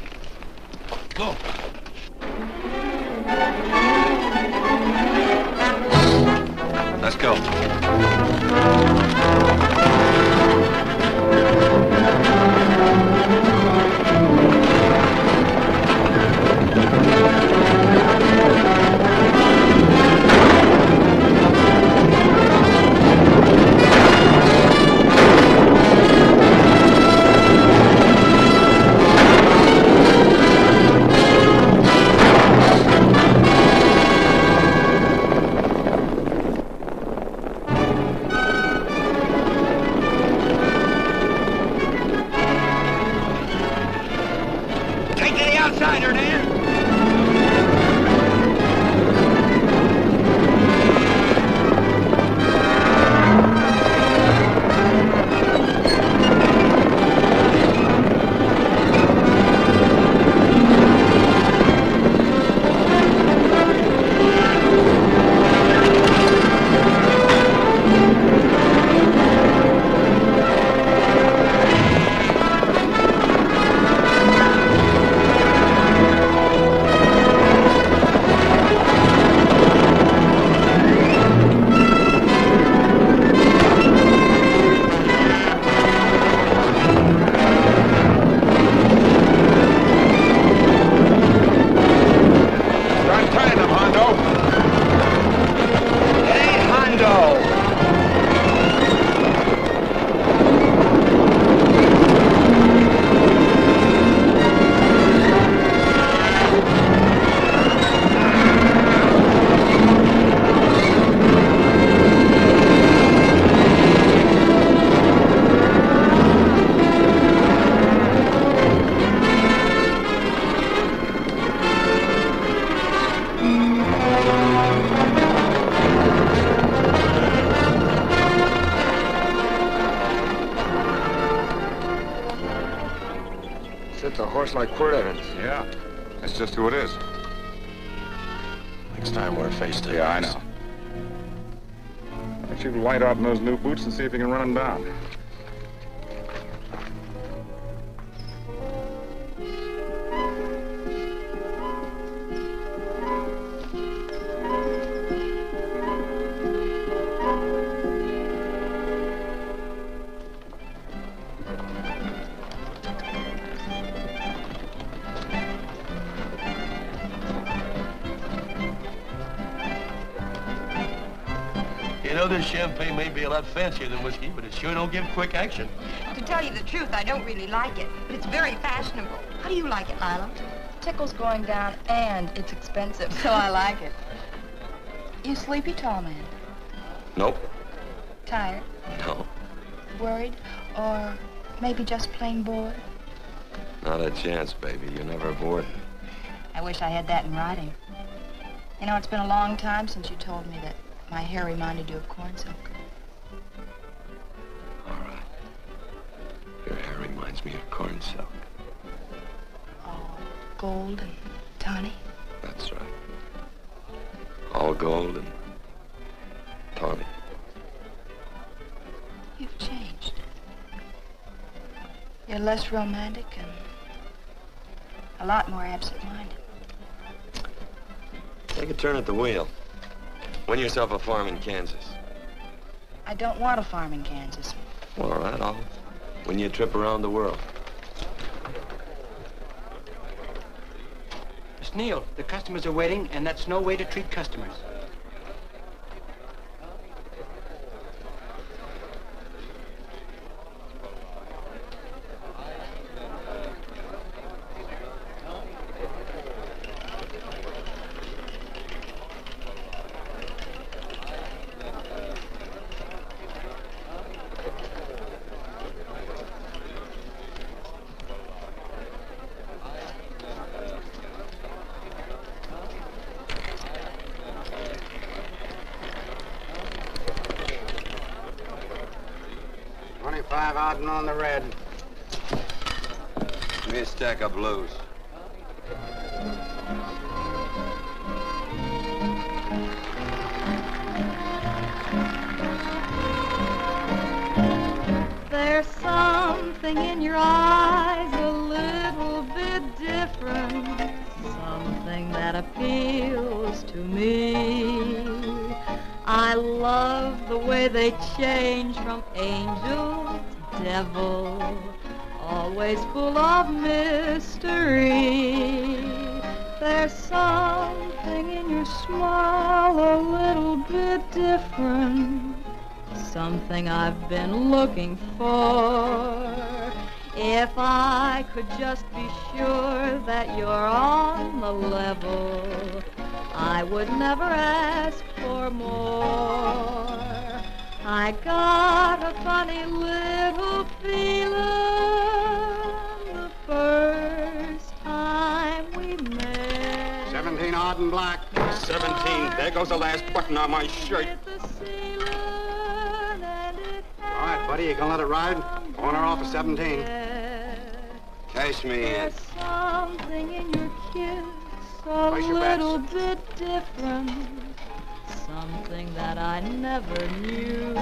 go. Let's go. Like Quirt Evans. Yeah, that's just who it is. Next time we're face to face. Yeah, I know. don't you light out in those new boots and see if you can run them down. This champagne may be a lot fancier than whiskey, but it sure don't give quick action. To tell you the truth, I don't really like it, but it's very fashionable. How do you like it, Lila? Tickle's going down, and it's expensive, so I like it. You sleepy, tall man? Nope. Tired? No. Worried? Or maybe just plain bored? Not a chance, baby. You're never bored. I wish I had that in writing. You know, it's been a long time since you told me that my hair reminded you of corn silk. All right. Your hair reminds me of corn silk. All gold and tawny? That's right. All gold and tawny. You've changed. You're less romantic and a lot more absent-minded. Take a turn at the wheel. Win yourself a farm in Kansas. I don't want a farm in Kansas. All right, I'll win you a trip around the world. Miss Neal, the customers are waiting, and that's no way to treat customers. On the red. Give me a stack of blues. There's something in your eyes a little bit different, something that appeals to me. I love the way they change from angel to devil, always full of mystery. There's something in your smile a little bit different, something I've been looking for. If I could just be sure that you're on the level, I would never ask for more. I got a funny little feeling the first time we met. 17 odd and black. 17. There goes the last button on my shirt. All right, buddy, you gonna let it ride? On or off of 17? Cash me in. There's something in your kiss a little bit different, something that I never knew.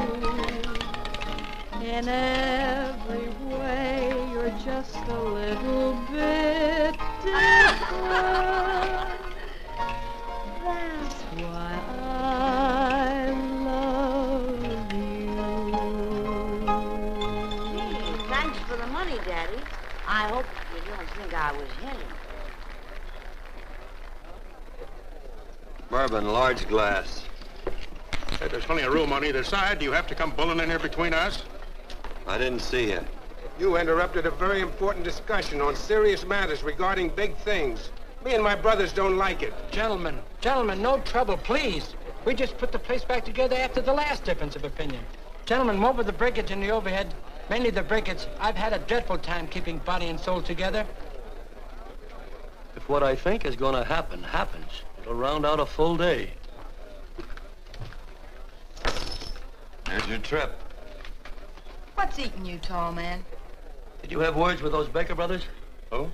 In every way, you're just a little bit different. That's why I love you. Thanks for the money, Daddy. I hope you don't think I was hitting. Bourbon, large glass. Hey, there's plenty of room on either side. Do you have to come bulling in here between us? I didn't see you. You interrupted a very important discussion on serious matters regarding big things. Me and my brothers don't like it. Gentlemen, no trouble, please. We just put the place back together after the last difference of opinion. Gentlemen, what with the breakage and the overhead, mainly the breakage, I've had a dreadful time keeping body and soul together. If what I think is going to happen happens, it'll round out a full day. Here's your trip. What's eating you, tall man? Did you have words with those Baker brothers? Who?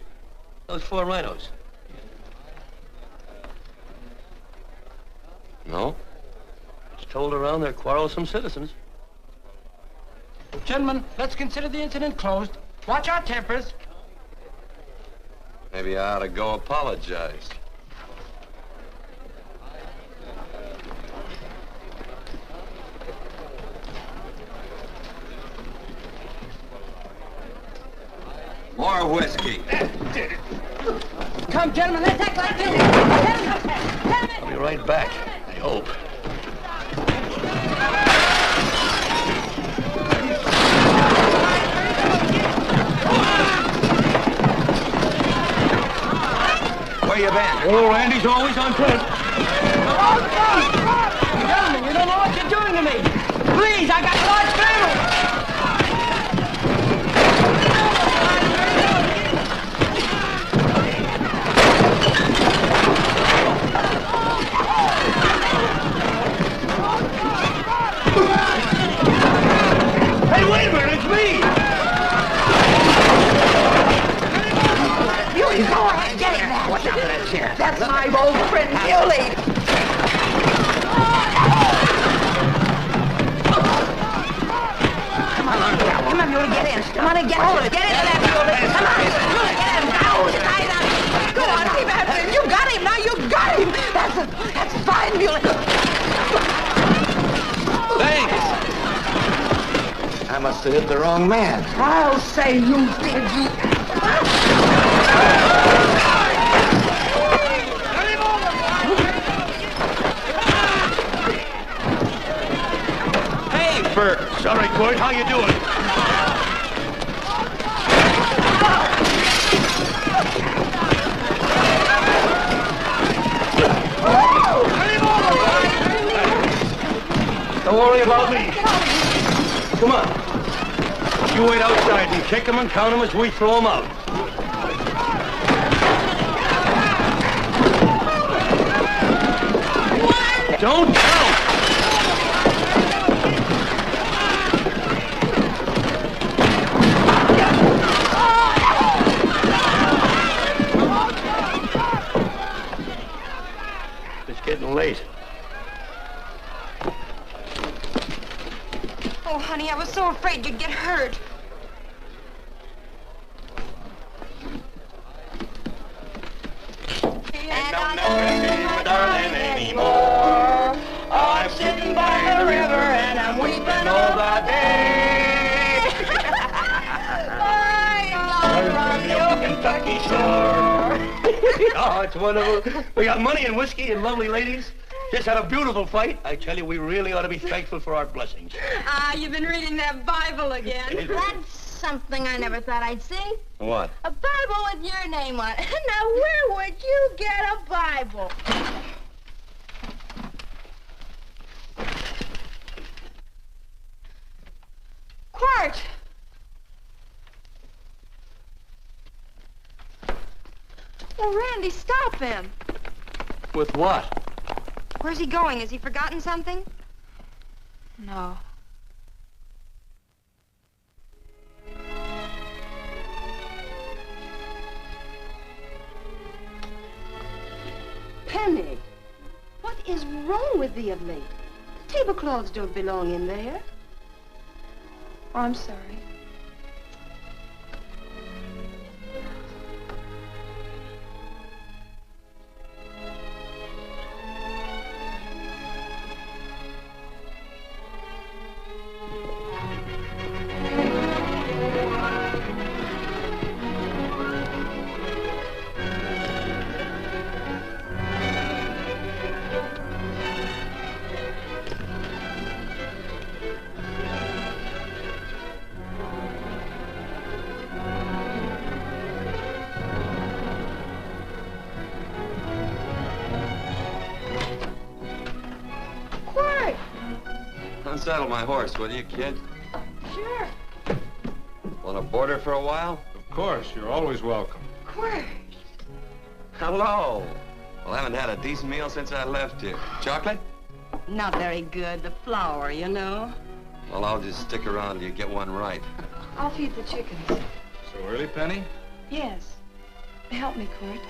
Those 4 rhinos. No. It's told around they're quarrelsome citizens. Gentlemen, let's consider the incident closed. Watch our tempers. Maybe I ought to go apologize. More whiskey. Come, gentlemen, let's act like this. I'll be right back, I hope. Where you been? Oh, Randy's always on point. Gentlemen, you don't know what you're doing to me. Please, I got a large family. Hey, wait a minute, it's me! Muley, go ahead, get it. Watch out for that chair. That's my old friend, Muley. Come on, Muley, get in. Come on and get hold of it. Get into that, Muley. Come on, Muley, get in. Go, tie it up. Go on, keep after him. You got him, now you got him. That's fine, Muley. Thanks. I must have hit the wrong man. I'll say you did, you. Hey, Bert. Sorry, Quirt. How you doing? Don't worry about me. Come on. You wait outside and kick them and count them as we throw them out. Don't count! It's getting late. Oh, honey, I was so afraid you'd get hurt. And I'm not darling anymore. I'm sitting by the river and I'm weeping all the day. From your Kentucky shore. Oh, it's wonderful. We got money and whiskey and lovely ladies. Just had a beautiful fight. I tell you, we really ought to be thankful for our blessings. Ah, you've been reading that Bible again. That's something I never thought I'd see. What? A Bible with your name on it. Now, where would you get a Bible? Quirt! Oh, Randy, stop him. With what? Where's he going? Has he forgotten something? No. Penny, what is wrong with thee of late? Tablecloths don't belong in there. Oh, I'm sorry. Unsaddle my horse, will you, kid? Sure. Want to board her for a while? Of course, you're always welcome. Quirt. Hello. Well, I haven't had a decent meal since I left here. Chocolate? Not very good. The flour, you know. Well, I'll just stick around till you get one right. I'll feed the chickens. So early, Penny? Yes. Help me, Quirt.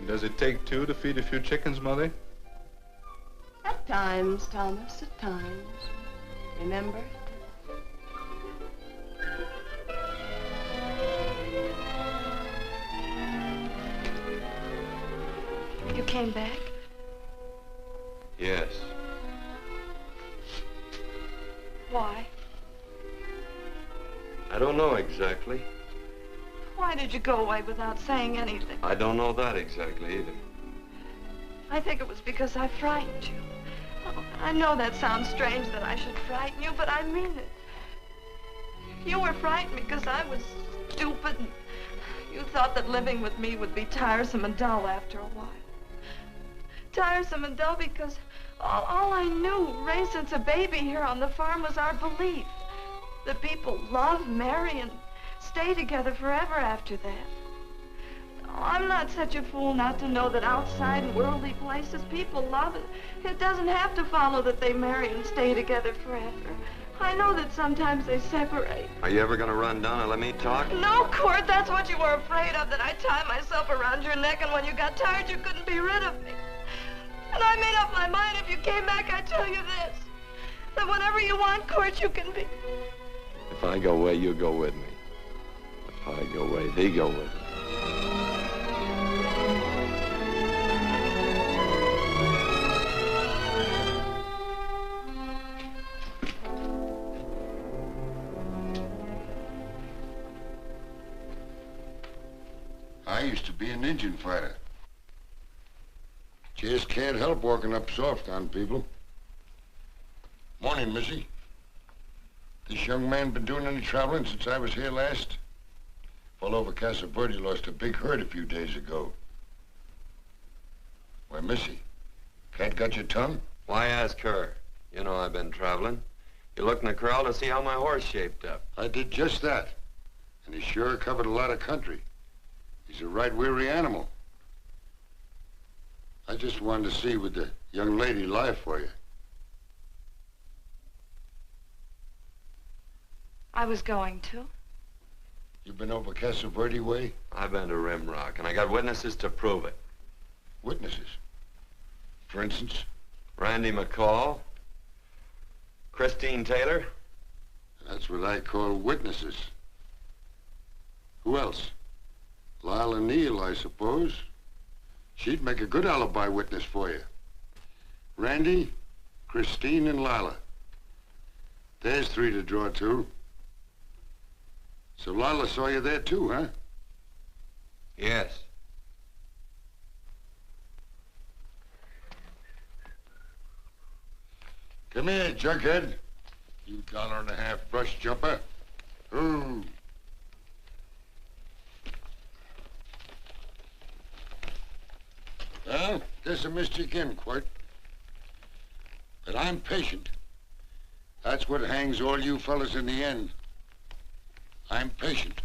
Does it take two to feed a few chickens, Mother? At times, Thomas, at times. Remember? You came back? Yes. Why? I don't know exactly. Why did you go away without saying anything? I don't know that exactly either. I think it was because I frightened you. Oh, I know that sounds strange that I should frighten you, but I mean it. You were frightened because I was stupid and you thought that living with me would be tiresome and dull after a while. Tiresome and dull because all I knew, raised since a baby here on the farm, was our belief that people love, marry, and stay together forever after that. Oh, I'm not such a fool not to know that outside in worldly places people love it. It doesn't have to follow that they marry and stay together forever. I know that sometimes they separate. Are you ever gonna run down and let me talk? No, Quirt, that's what you were afraid of, that I'd tie myself around your neck, and when you got tired, you couldn't be rid of me. And I made up my mind if you came back, I'd tell you this, that whenever you want, Quirt, you can be. If I go away, you go with me. If I go away, they go with me. I used to be an Indian fighter. Just can't help walking up soft on people. Morning, Missy. This young man been doing any traveling since I was here last? Fellow over Casa Verde lost a big herd a few days ago. Why, Missy, cat got your tongue? Why ask her? You know I've been traveling. You looked in the corral to see how my horse shaped up. I did just that. And he sure covered a lot of country. He's a right weary animal. I just wanted to see would the young lady lie for you. I was going to. You been over Casa Verde way? I've been to Rimrock, and I got witnesses to prove it. Witnesses? For instance? Randy McCall, Christine Taylor. That's what I call witnesses. Who else? Lila Neal, I suppose. She'd make a good alibi witness for you. Randy, Christine, and Lila. There's three to draw to. So Lila saw you there too, huh? Yes. Come here, junkhead. You $1.50 brush jumper. Ooh. Well, guess I missed you again, Quirt. But I'm patient. That's what hangs all you fellas in the end. I'm patient.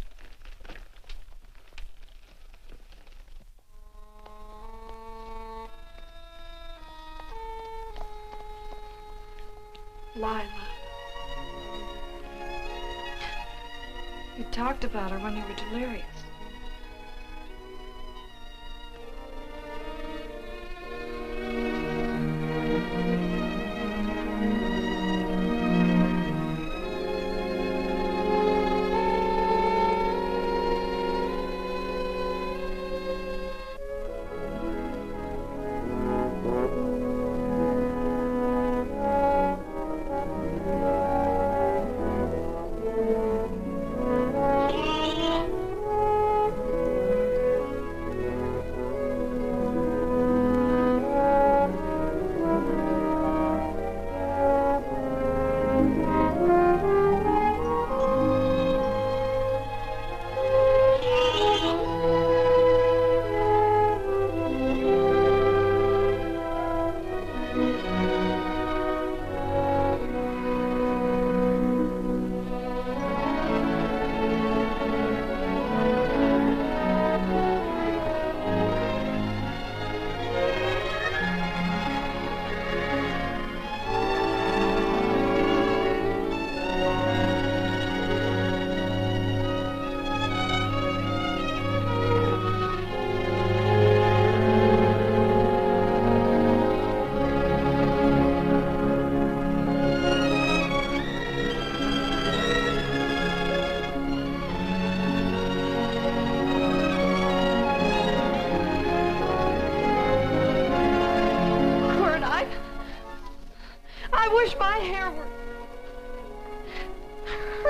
Lila. You talked about her when you were delirious.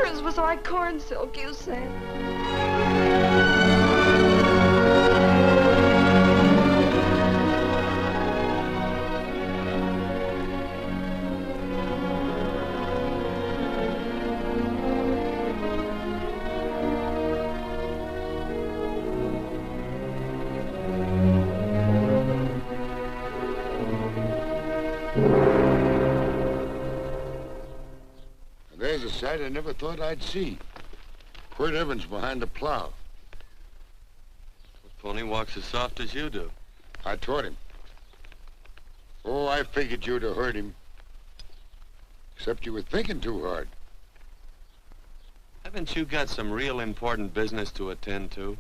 Hers was like corn silk, you said. There's a sight I never thought I'd see. Quirt Evans behind the plow. The pony walks as soft as you do. I taught him. Oh, I figured you'd have heard him. Except you were thinking too hard. Haven't you got some real important business to attend to?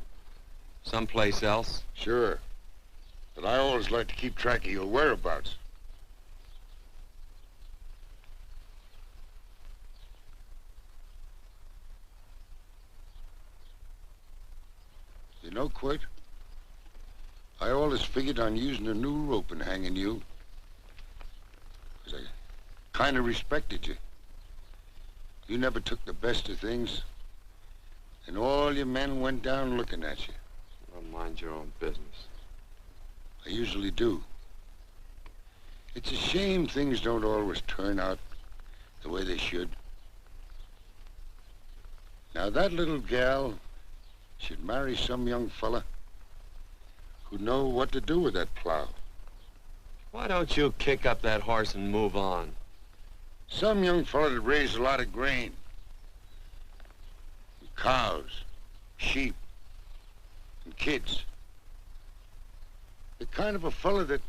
Someplace else? Sure. But I always like to keep track of your whereabouts. You know, Quirt, I always figured on using a new rope and hanging you. Because I kind of respected you. You never took the best of things. And all your men went down looking at you. Well, mind your own business. I usually do. It's a shame things don't always turn out the way they should. Now, that little gal should marry some young fella who'd know what to do with that plow. Why don't you kick up that horse and move on? Some young fella that raised a lot of grain. And cows, sheep, and kids. The kind of a fella that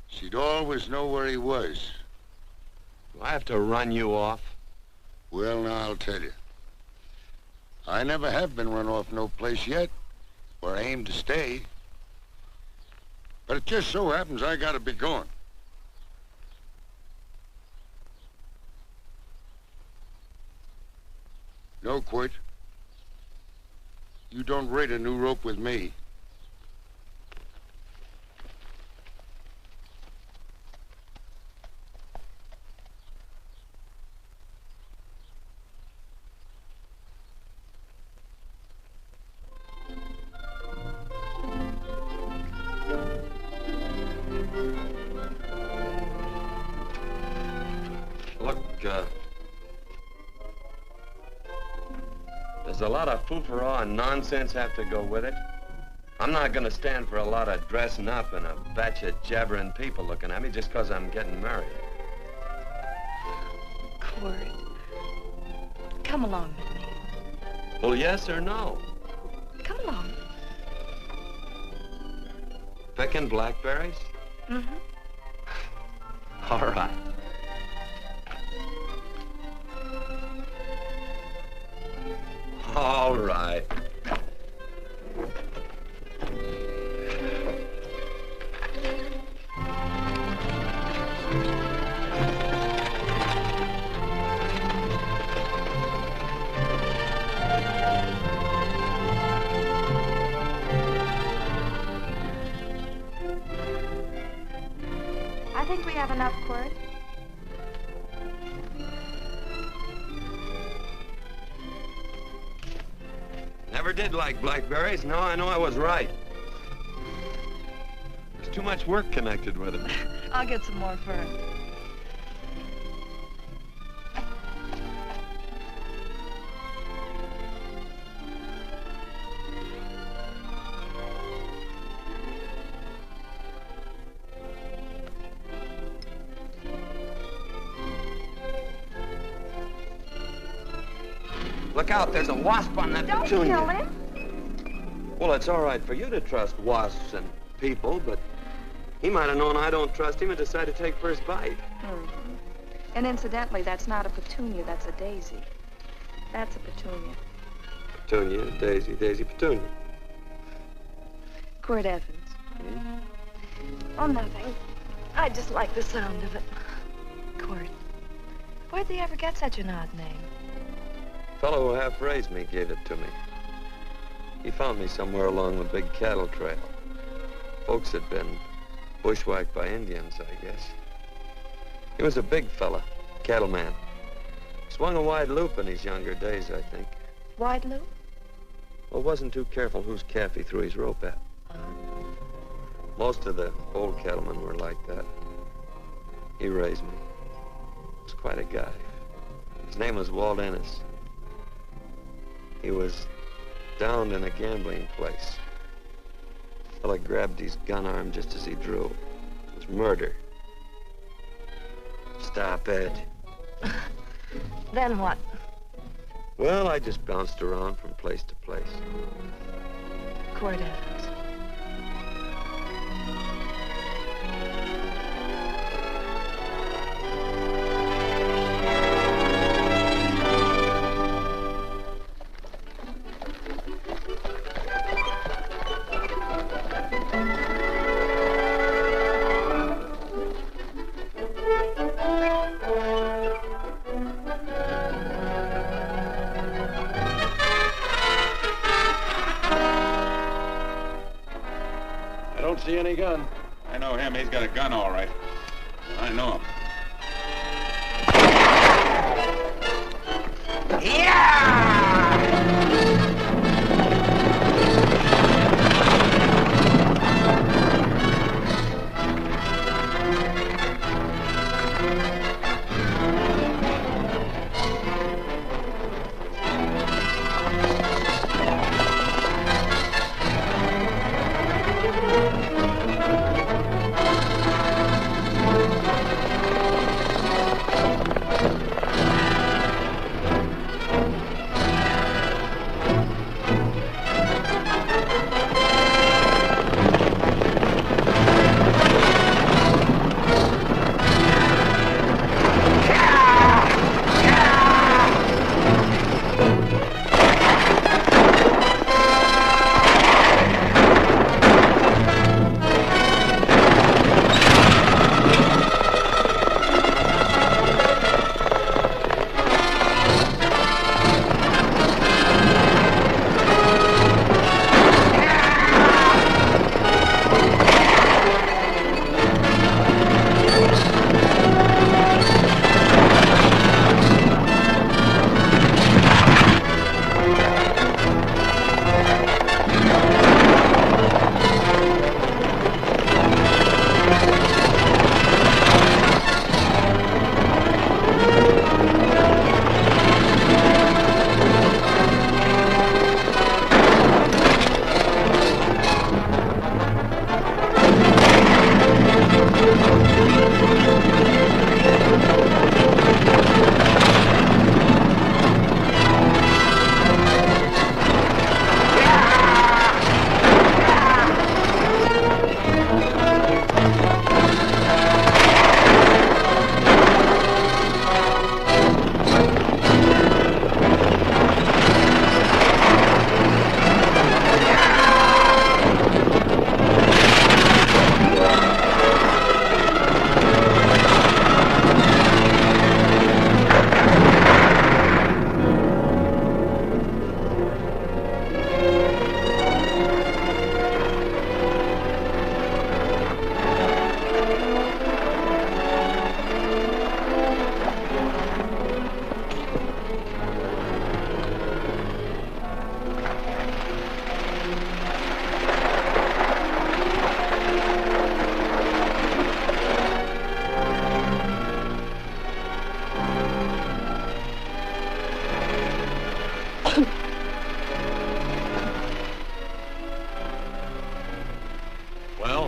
she'd always know where he was. Do I have to run you off? Well, now, I'll tell you. I never have been run off no place yet, where I aim to stay. But it just so happens I gotta be going. No, Quirt. You don't rate a new rope with me. There's a lot of foo-for-ah and nonsense have to go with it. I'm not gonna stand for a lot of dressing up and a batch of jabbering people looking at me just 'cause I'm getting married. Quirt, come along with me. Well, yes or no? Come along. Picking blackberries? Mm-hmm. All right. All right. I think we have enough, Quirt. Never did like blackberries. Now I know I was right. There's too much work connected with it. I'll get some more fern. Look out, there's a wasp on that Don't petunia. kill him. Well, it's all right for you to trust wasps and people, but he might have known I don't trust him and decided to take first bite. Mm-hmm. And incidentally, that's not a petunia, that's a daisy. That's a petunia. Petunia, daisy, daisy, petunia. Quirt Evans. Hmm? Oh, nothing. I just like the sound of it. Quirt, where'd they ever get such an odd name? The fellow who half raised me gave it to me. He found me somewhere along the big cattle trail. Folks had been bushwhacked by Indians, I guess. He was a big fella, cattleman. Swung a wide loop in his younger days, I think. Wide loop? Well, wasn't too careful whose calf he threw his rope at. Most of the old cattlemen were like that. He raised me. He was quite a guy. His name was Walt Ennis. He was downed in a gambling place. The fella grabbed his gun arm just as he drew. It was murder. Stop it. Then what? Well, I just bounced around from place to place. Quirt Evans. See any gun? I know him. He's got a gun, all right. I know him.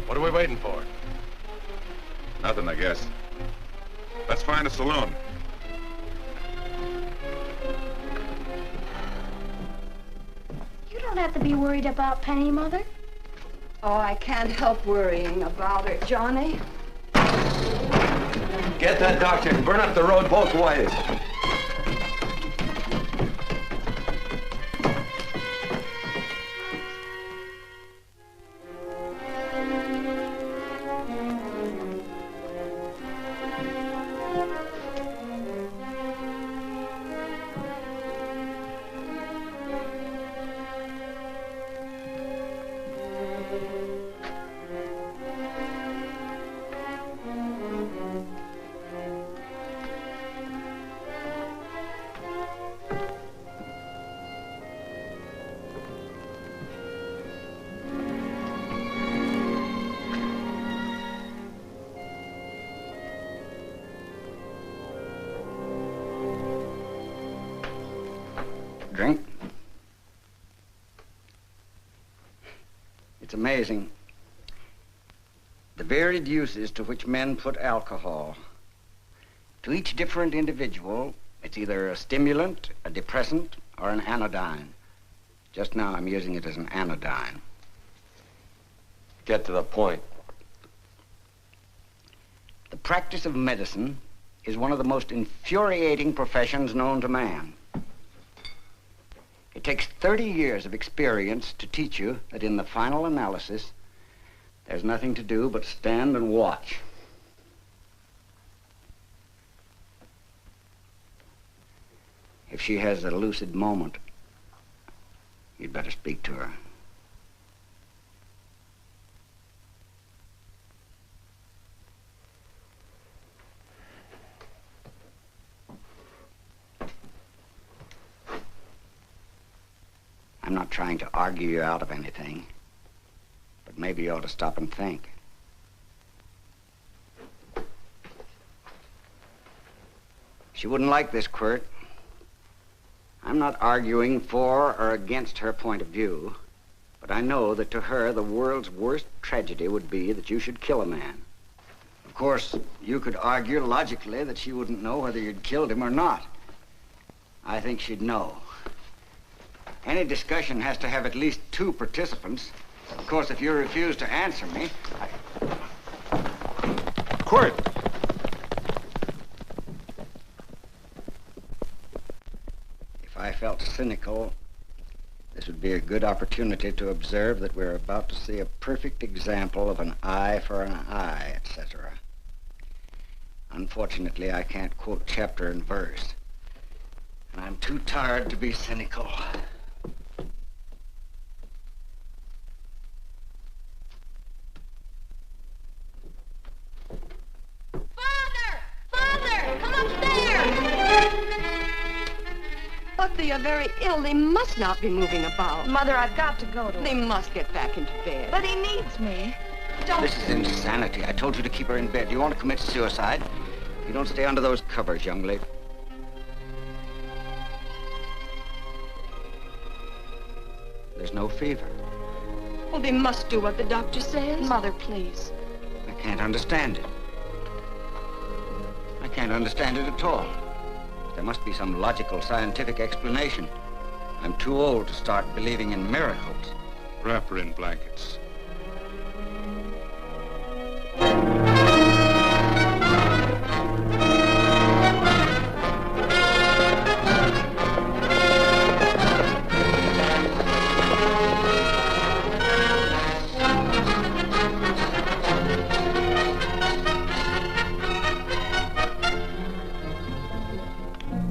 What are we waiting for? Nothing, I guess. Let's find a saloon. You don't have to be worried about Penny, Mother. Oh, I can't help worrying about her, Johnny. Get that doctor and burn up the road both ways. Drink? It's amazing. The varied uses to which men put alcohol. To each different individual, it's either a stimulant, a depressant, or an anodyne. Just now, I'm using it as an anodyne. Get to the point. The practice of medicine is one of the most infuriating professions known to man. It takes 30 years of experience to teach you that in the final analysis, there's nothing to do but stand and watch. If she has a lucid moment, you'd better speak to her. I'm not trying to argue you out of anything, but maybe you ought to stop and think. She wouldn't like this, Quirt. I'm not arguing for or against her point of view, but I know that to her, the world's worst tragedy would be that you should kill a man. Of course, you could argue logically that she wouldn't know whether you'd killed him or not. I think she'd know. Any discussion has to have at least two participants. Of course, if you refuse to answer me, Quirt! If I felt cynical, this would be a good opportunity to observe that we're about to see a perfect example of an eye for an eye, etc. Unfortunately, I can't quote chapter and verse, and I'm too tired to be cynical. But they are very ill. They must not be moving about. Mother, I've got to go to They must get back into bed. But he needs me. Don't... This is insanity. I told you to keep her in bed. Do you want to commit suicide? You don't stay under those covers, young lady. There's no fever. Well, they must do what the doctor says. Mother, please. I can't understand it. I can't understand it at all. There must be some logical, scientific explanation. I'm too old to start believing in miracles. Wrap her in blankets.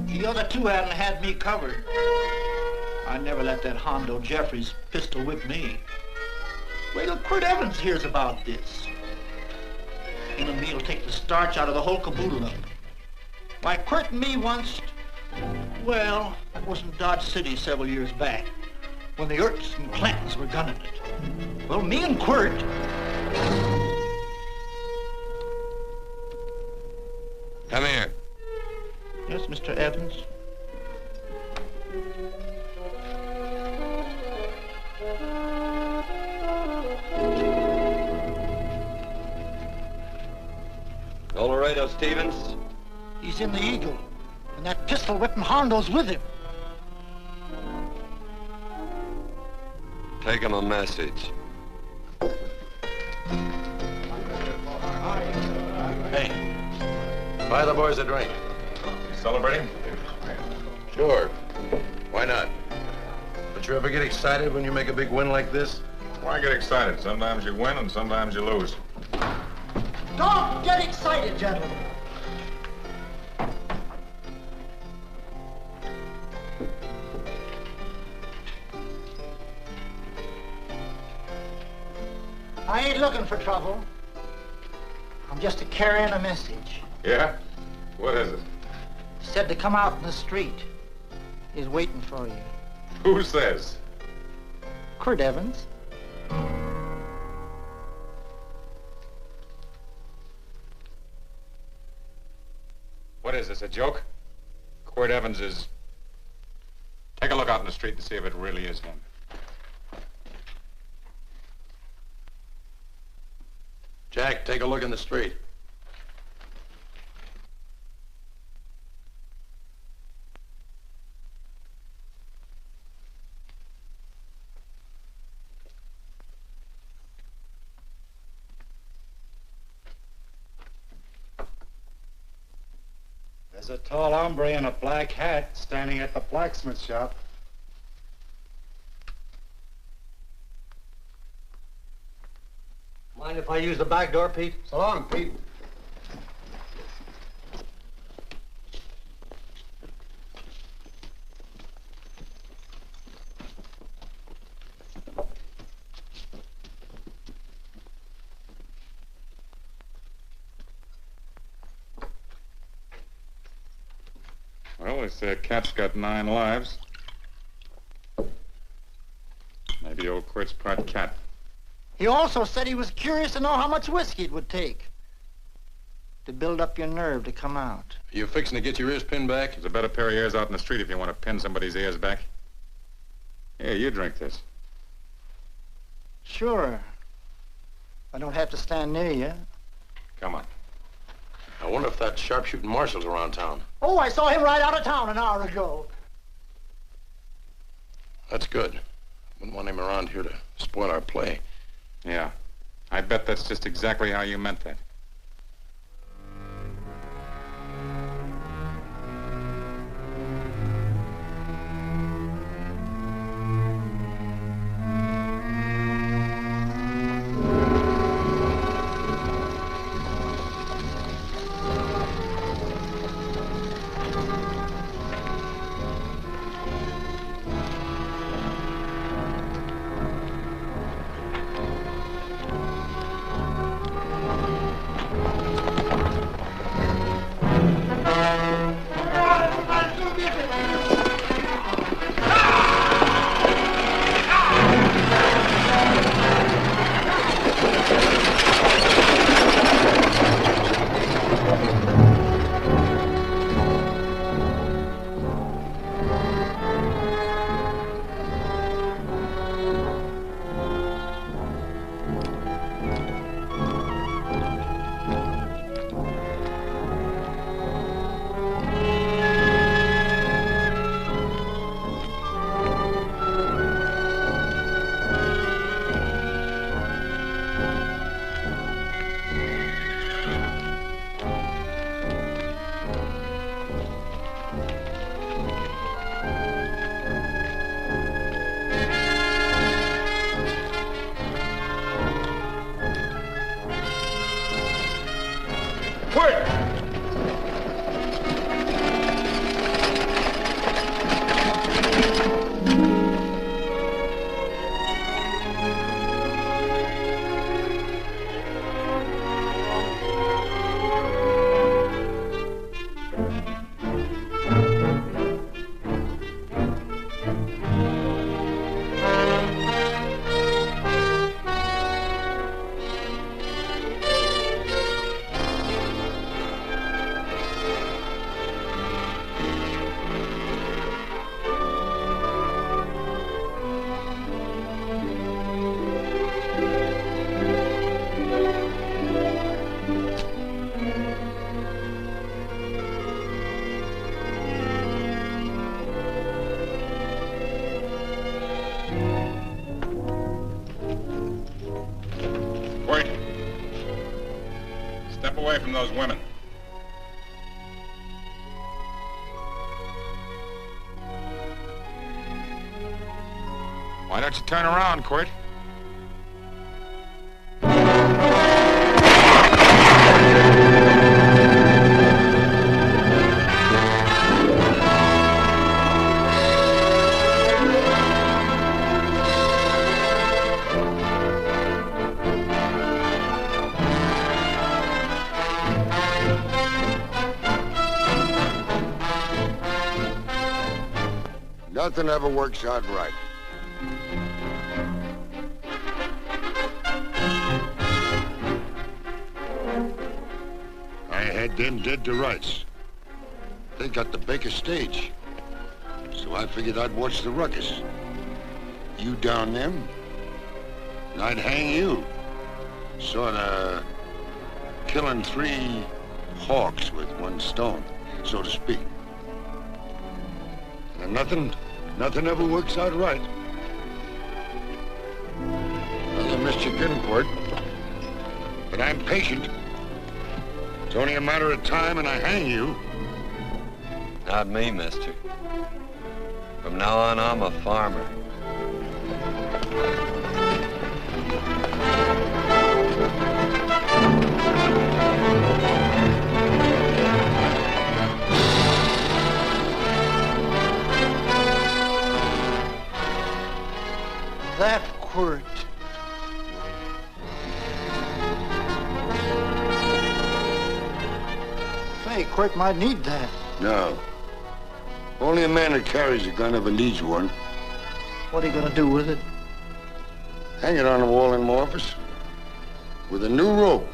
The other two hadn't had me covered. I never let that Hondo Jeffries pistol whip me. Wait till Quirt Evans hears about this. Him and me'll take the starch out of the whole caboodle of them. Why, Quirt and me once, well, that was in Dodge City several years back, when the Erts and Clantons were gunning it. Well, me and Quirt... Come here. Yes, Mr. Evans? Colorado Stevens? He's in the Eagle, and that pistol-whipping Hondo's with him. Take him a message. Hey, buy the boys a drink. You celebrating? Sure. Why not? But you ever get excited when you make a big win like this? Why get excited? Sometimes you win and sometimes you lose. Don't get excited, gentlemen. I ain't looking for trouble. I'm just carrying a message. Yeah? What is it? Said to come out in the street. He's waiting for you. Who says? Quirt Evans. What is this, a joke? Quirt Evans is... Take a look out in the street and see if it really is him. Jack, take a look in the street. There's a tall hombre in a black hat standing at the blacksmith shop. Mind if I use the back door, Pete? So long, Pete. Well, they say a cat's got 9 lives. Maybe old Quirt's part cat. He also said he was curious to know how much whiskey it would take to build up your nerve to come out. Are you fixing to get your ears pinned back? There's a better pair of ears out in the street if you want to pin somebody's ears back. Here, you drink this. Sure. I don't have to stand near you. Come on. I wonder if that sharpshooting marshal's around town. Oh, I saw him right out of town an hour ago. That's good. Wouldn't want him around here to spoil our play. Yeah. I bet that's just exactly how you meant that. From those women. Why don't you turn around, Quirt? Nothing ever works out right. I had them dead to rights. They got the Baker stage. So So I figured I'd watch the ruckus. You down them, and I'd hang you. Sort of killing 3 hawks with 1 stone, so to speak. And nothing ever works out right. Well, I missed you getting for it. But I'm patient. It's only a matter of time and I hang you. Not me, mister. From now on, I'm a farmer. That Quirt. Say, Quirt might need that. No. Only a man that carries a gun ever needs one. What are you gonna do with it? Hang it on the wall in my office with a new rope.